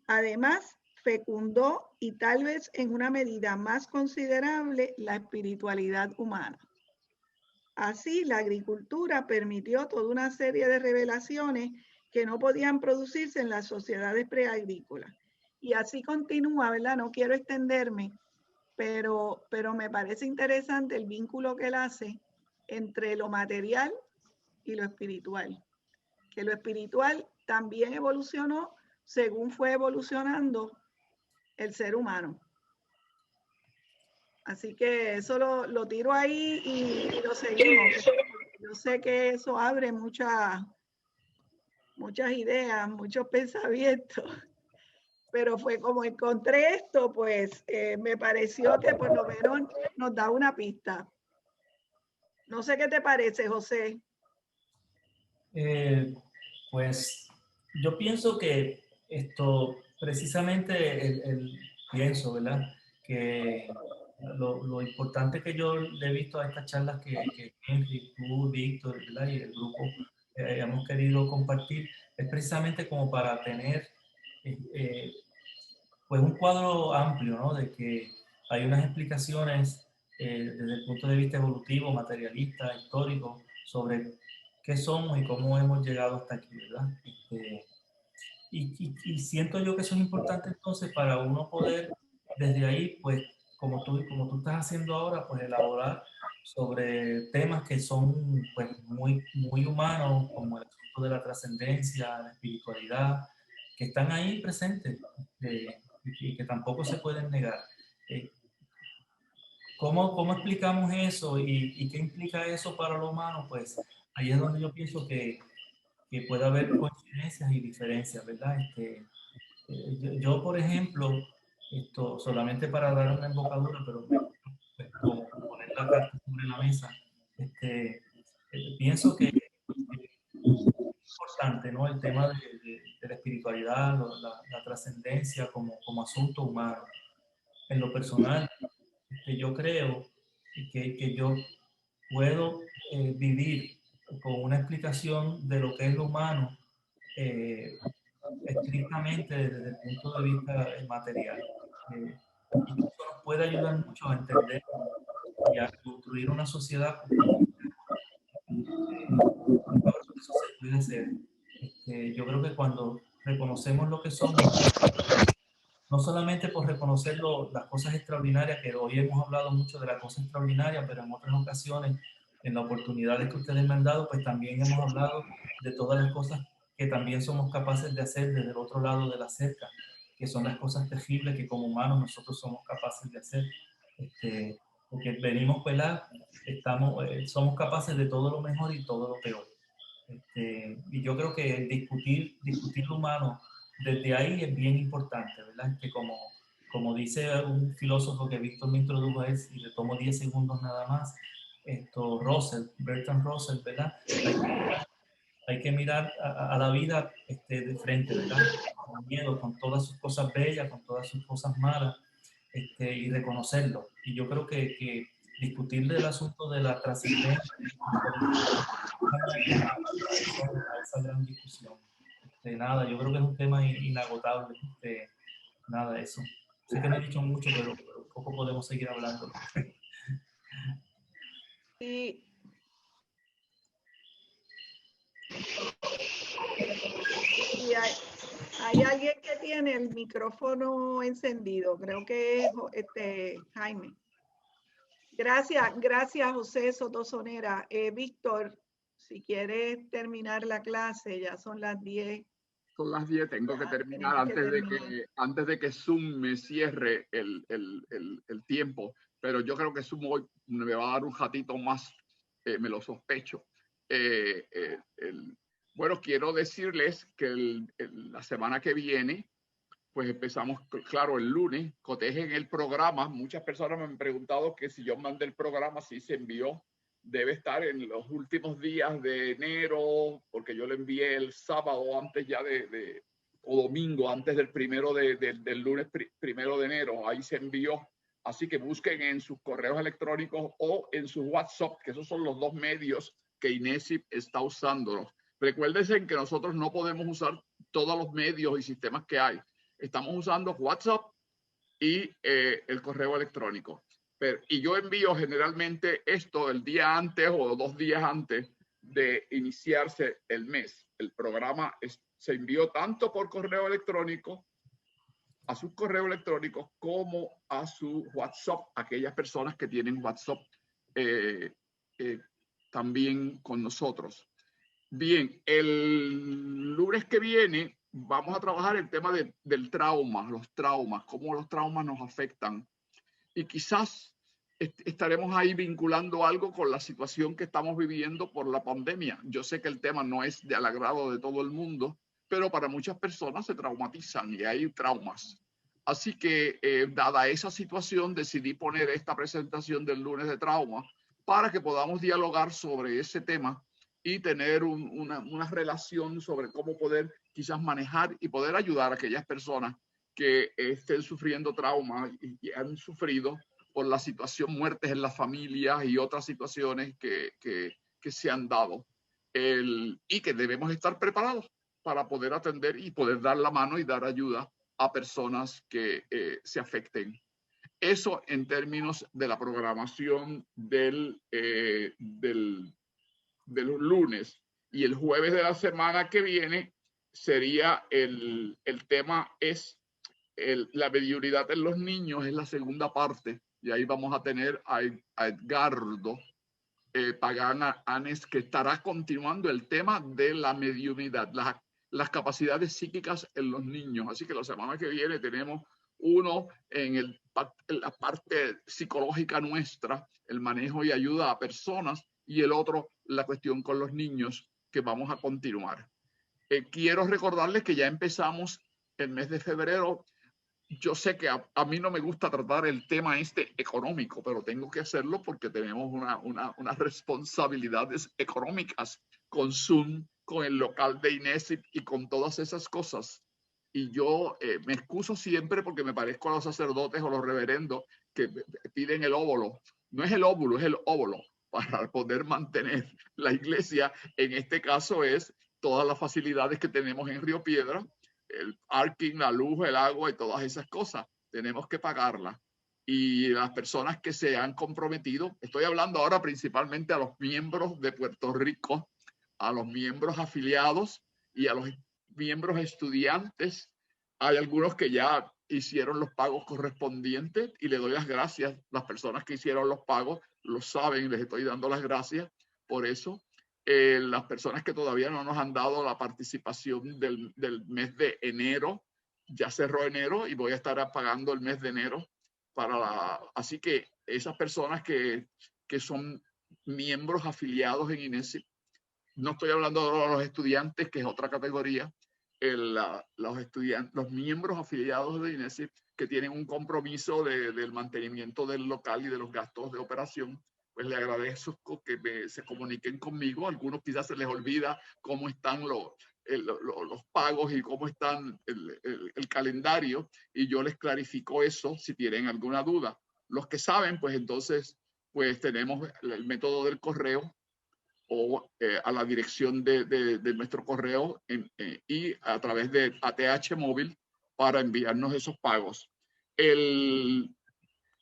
además fecundó y tal vez en una medida más considerable la espiritualidad humana. Así, la agricultura permitió toda una serie de revelaciones que no podían producirse en las sociedades preagrícolas. Y así continúa, ¿verdad? No quiero extenderme, pero me parece interesante el vínculo que él hace entre lo material y lo espiritual. Que lo espiritual también evolucionó según fue evolucionando el ser humano. Así que eso lo tiro ahí y lo seguimos. Yo sé que eso abre muchas ideas, muchos pensamientos, pero fue como encontré esto, pues me pareció que por lo menos nos da una pista. No sé qué te parece, José. Pues yo pienso que esto, precisamente pienso, ¿verdad? Que lo importante que yo le he visto a estas charlas que Henry, tú, Víctor, ¿verdad? Y el grupo hemos querido compartir, es precisamente como para tener pues un cuadro amplio, ¿no? De que hay unas explicaciones desde el punto de vista evolutivo, materialista, histórico, sobre qué somos y cómo hemos llegado hasta aquí, ¿verdad? Y siento yo que eso es importante entonces para uno poder desde ahí, pues como tú estás haciendo ahora, pues elaborar sobre temas que son pues muy humanos, como el asunto de la trascendencia, la espiritualidad, que están ahí presentes y que tampoco se pueden negar. ¿Cómo explicamos eso y qué implica eso para lo humano? Pues ahí es donde yo pienso que puede haber coincidencias y diferencias, ¿verdad? Yo, por ejemplo, solamente para dar una embocadura, pero pues, como poner la carta sobre la mesa, pienso que es importante, ¿no? El tema de la espiritualidad, la trascendencia como asunto humano. En lo personal, yo creo que yo puedo vivir con una explicación de lo que es lo humano estrictamente desde el punto de vista material. Y que eso nos puede ayudar mucho a entender y a construir una sociedad como eso se puede hacer. Yo creo que cuando reconocemos lo que somos, no solamente por reconocer las cosas extraordinarias, que hoy hemos hablado mucho de la cosa extraordinaria, pero en otras ocasiones, en las oportunidades que ustedes me han dado, pues también hemos hablado de todas las cosas que también somos capaces de hacer desde el otro lado de la cerca, que son las cosas terribles que como humanos nosotros somos capaces de hacer. Porque venimos, ¿verdad? Somos capaces de todo lo mejor y todo lo peor. Y yo creo que discutir lo humano desde ahí es bien importante, ¿verdad? Que como dice un filósofo que Víctor me introdujo y le tomo 10 segundos nada más, Bertrand Russell, ¿verdad? Hay que mirar a la vida de frente, ¿verdad? Con miedo, con todas sus cosas bellas, con todas sus cosas malas, y reconocerlo. Y yo creo que discutir del asunto de la trascendencia, a esa gran discusión. Nada, yo creo que es un tema inagotable. Nada de eso. Sé que no he dicho mucho, pero poco podemos seguir hablando. Y hay alguien que tiene el micrófono encendido, creo que es Jaime. Gracias José Sotosonera. Víctor, si quieres terminar la clase, ya son las 10. Son las 10, tengo que terminar antes de que Zoom me cierre el tiempo, pero yo creo que Zoom hoy me va a dar un ratito más, me lo sospecho. Bueno, quiero decirles que la semana que viene, pues empezamos, claro, el lunes, cotejen el programa. Muchas personas me han preguntado que si yo mandé el programa, si se envió. Debe estar en los últimos días de enero, porque yo lo envié el sábado antes ya o domingo antes del del lunes primero de enero. Ahí se envió. Así que busquen en sus correos electrónicos o en su WhatsApp, que esos son los dos medios que INESIP está usando. Recuérdense que nosotros no podemos usar todos los medios y sistemas que hay. Estamos usando WhatsApp y el correo electrónico. Y yo envío generalmente esto el día antes o 2 días antes de iniciarse el mes. El programa se envió tanto por correo electrónico, a su correo electrónico, como a su WhatsApp, aquellas personas que tienen WhatsApp también con nosotros. Bien, el lunes que viene vamos a trabajar el tema los traumas, cómo los traumas nos afectan. Y quizás estaremos ahí vinculando algo con la situación que estamos viviendo por la pandemia. Yo sé que el tema no es del agrado de todo el mundo, pero para muchas personas se traumatizan y hay traumas. Así que, dada esa situación, decidí poner esta presentación del lunes de trauma para que podamos dialogar sobre ese tema y tener una relación sobre cómo poder quizás manejar y poder ayudar a aquellas personas que estén sufriendo trauma y han sufrido por la situación, muertes en las familias y otras situaciones que se han dado. Y que debemos estar preparados para poder atender y poder dar la mano y dar ayuda a personas que se afecten. Eso en términos de la programación del lunes. Y el jueves de la semana que viene sería el tema es la mediunidad en los niños, es la segunda parte. Y ahí vamos a tener a Edgardo Pagana Anes, que estará continuando el tema de la mediunidad, las capacidades psíquicas en los niños. Así que la semana que viene tenemos uno en la parte psicológica nuestra, el manejo y ayuda a personas, y el otro, la cuestión con los niños, que vamos a continuar. Quiero recordarles que ya empezamos el mes de febrero. Yo sé que a mí no me gusta tratar el tema económico, pero tengo que hacerlo porque tenemos unas responsabilidades económicas con Zoom, con el local de INESIP y con todas esas cosas. Y yo me excuso siempre porque me parezco a los sacerdotes o los reverendos que piden el óvulo. No es el óvulo, es el óvulo para poder mantener la iglesia. En este caso es todas las facilidades que tenemos en Río Piedra, el parking, la luz, el agua y todas esas cosas. Tenemos que pagarlas. Y las personas que se han comprometido, estoy hablando ahora principalmente a los miembros de Puerto Rico, a los miembros afiliados y a los miembros estudiantes. Hay algunos que ya hicieron los pagos correspondientes y le doy las gracias. Las personas que hicieron los pagos lo saben, les estoy dando las gracias por eso. Las personas que todavía no nos han dado la participación del mes de enero, ya cerró enero y voy a estar pagando el mes de enero así que esas personas que son miembros afiliados en INESIP, no estoy hablando de los estudiantes, que es otra categoría, los miembros afiliados de INESIP que tienen un compromiso del mantenimiento del local y de los gastos de operación, pues le agradezco que se comuniquen conmigo. A algunos quizás se les olvida cómo están los pagos y cómo están el calendario, y yo les clarifico eso si tienen alguna duda. Los que saben, pues entonces, pues tenemos el método del correo o a la dirección de nuestro correo y a través de ATH móvil para enviarnos esos pagos.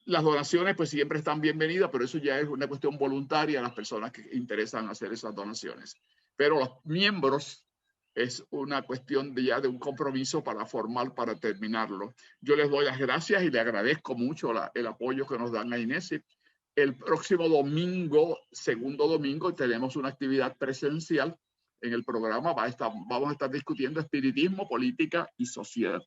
Las donaciones pues siempre están bienvenidas, pero eso ya es una cuestión voluntaria a las personas que interesan hacer esas donaciones. Pero los miembros es una cuestión ya de un compromiso formal para terminarlo. Yo les doy las gracias y les agradezco mucho el apoyo que nos dan a INESIP. El próximo domingo, segundo domingo, tenemos una actividad presencial en el programa. Vamos a estar discutiendo espiritismo, política y sociedad.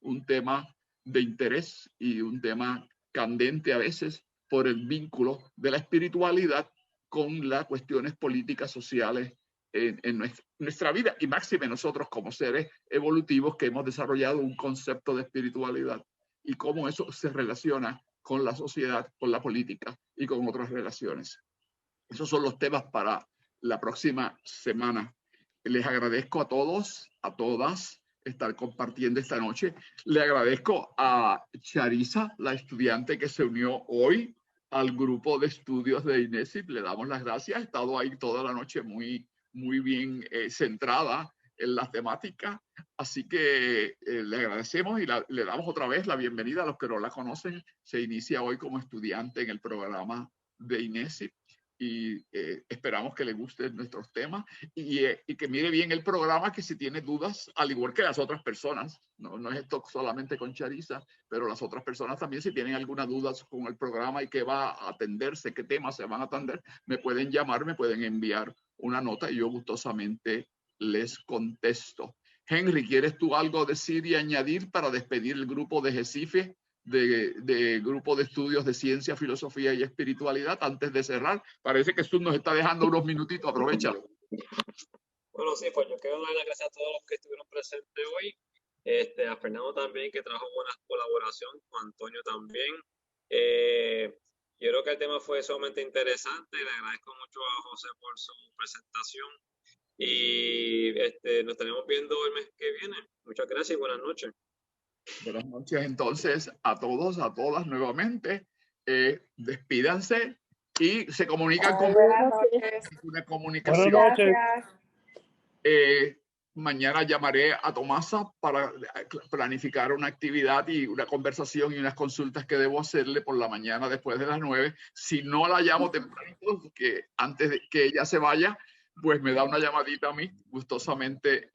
Un tema de interés y un tema candente a veces por el vínculo de la espiritualidad con las cuestiones políticas, sociales en nuestra vida, y máxime nosotros como seres evolutivos que hemos desarrollado un concepto de espiritualidad y cómo eso se relaciona con la sociedad, con la política y con otras relaciones. Esos son los temas para la próxima semana. Les agradezco a todos, a todas, estar compartiendo esta noche. Le agradezco a Charisa, la estudiante que se unió hoy al grupo de estudios de INESIP. Le damos las gracias. Ha estado ahí toda la noche muy bien centrada en la temática. Así que le agradecemos y le damos otra vez la bienvenida a los que no la conocen. Se inicia hoy como estudiante en el programa de INESIP y esperamos que le gusten nuestros temas y que mire bien el programa, que si tiene dudas, al igual que las otras personas, no es esto solamente con Charisa, pero las otras personas también, si tienen alguna duda con el programa y qué va a atenderse, qué temas se van a atender, me pueden llamar, me pueden enviar una nota y yo gustosamente les contesto. Henry, ¿quieres tú algo decir y añadir para despedir el grupo de Recife de Grupo de Estudios de Ciencia, Filosofía y Espiritualidad. Antes de cerrar, parece que Jesús nos está dejando unos minutitos, aprovechalo. Bueno, sí, pues yo quiero dar las gracias a todos los que estuvieron presentes hoy. A Fernando también, que trajo buena colaboración, con Antonio también. Yo creo que el tema fue sumamente interesante. Le agradezco mucho a José por su presentación. Y nos estaremos viendo el mes que viene. Muchas gracias y buenas noches. Buenas noches entonces a todos, a todas nuevamente. Despídanse y se comunican con una comunicación. Buenas noches. Mañana llamaré a Tomasa para planificar una actividad y una conversación y unas consultas que debo hacerle por la mañana después de las 9. Si no la llamo tempranito, que antes de que ella se vaya, pues me da una llamadita a mí, gustosamente.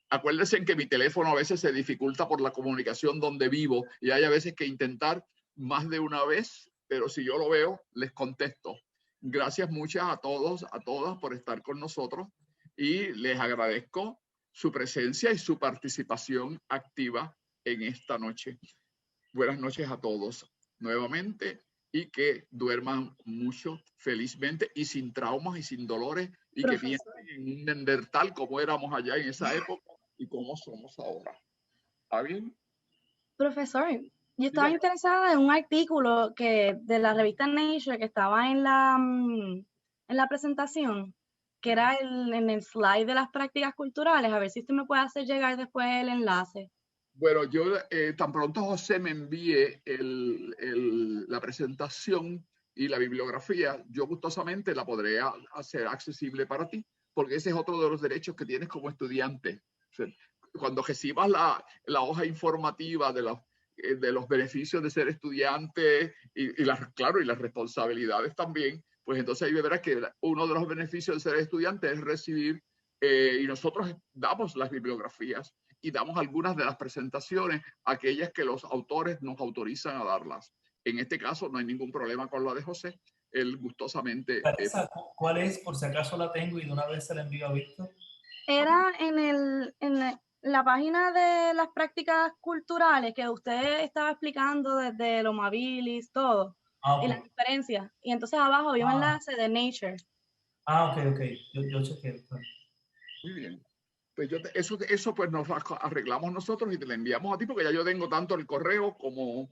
Acuérdense que mi teléfono a veces se dificulta por la comunicación donde vivo y hay a veces que intentar más de una vez, pero si yo lo veo, les contesto. Gracias muchas a todos, a todas por estar con nosotros y les agradezco su presencia y su participación activa en esta noche. Buenas noches a todos nuevamente y que duerman mucho, felizmente y sin traumas y sin dolores y que piensen en un Neandertal como éramos allá en esa época y como somos ahora. ¿Está bien? Profesor, yo estaba interesada en un artículo de la revista Nature que estaba en la presentación, que era en el slide de las prácticas culturales. A ver si usted me puede hacer llegar después el enlace. Bueno, yo tan pronto José me envíe la presentación y la bibliografía, yo gustosamente la podré hacer accesible para ti, porque ese es otro de los derechos que tienes como estudiante. O sea, cuando recibas la hoja informativa de los beneficios de ser estudiante y las responsabilidades también, pues entonces ahí verás que uno de los beneficios de ser estudiante es recibir, y nosotros damos las bibliografías y damos algunas de las presentaciones, aquellas que los autores nos autorizan a darlas. En este caso no hay ningún problema con la de José, él gustosamente... ¿Cuál es? Por si acaso la tengo y de una vez se la envío a Víctor. Era en la página de las prácticas culturales que usted estaba explicando desde lo Amabilis, todo, y las diferencias. Y entonces abajo había un enlace de Nature. Ok. Yo chequé. Muy bien. Pues eso pues nos arreglamos nosotros y te lo enviamos a ti, porque ya yo tengo tanto el correo como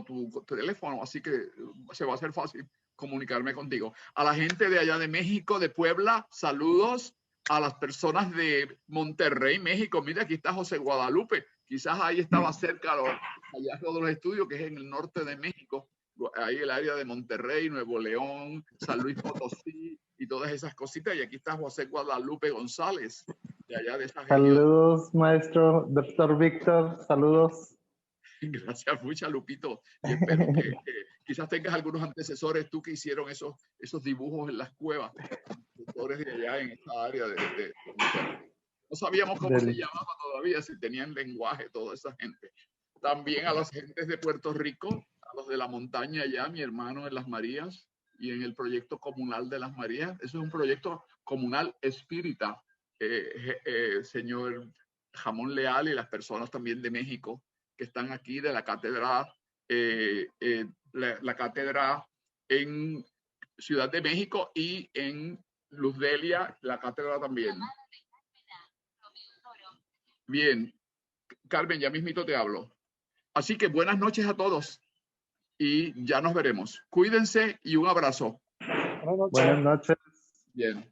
tu teléfono, así que se va a hacer fácil comunicarme contigo. A la gente de allá de México, de Puebla, saludos. A las personas de Monterrey, México, mira, aquí está José Guadalupe, quizás ahí estaba cerca allá de los estudios, que es en el norte de México, ahí el área de Monterrey, Nuevo León, San Luis Potosí y todas esas cositas, y aquí está José Guadalupe González, de allá de esa región. Saludos, maestro, doctor Víctor, saludos. Gracias mucho, Lupito, y espero que quizás tengas algunos antecesores tú que hicieron esos dibujos en las cuevas, doctores de allá en esta área de no sabíamos cómo se llamaba todavía, si tenían lenguaje, toda esa gente. También a las gentes de Puerto Rico, a los de la montaña allá, mi hermano en Las Marías y en el proyecto comunal de Las Marías. Eso es un proyecto comunal espírita, señor Jamón Leal y las personas también de México que están aquí de la cátedra, la cátedra en Ciudad de México y en Luz Delia, la cátedra también. Bien, Carmen, ya mismito te hablo. Así que buenas noches a todos y ya nos veremos. Cuídense y un abrazo. Buenas noches. Bien.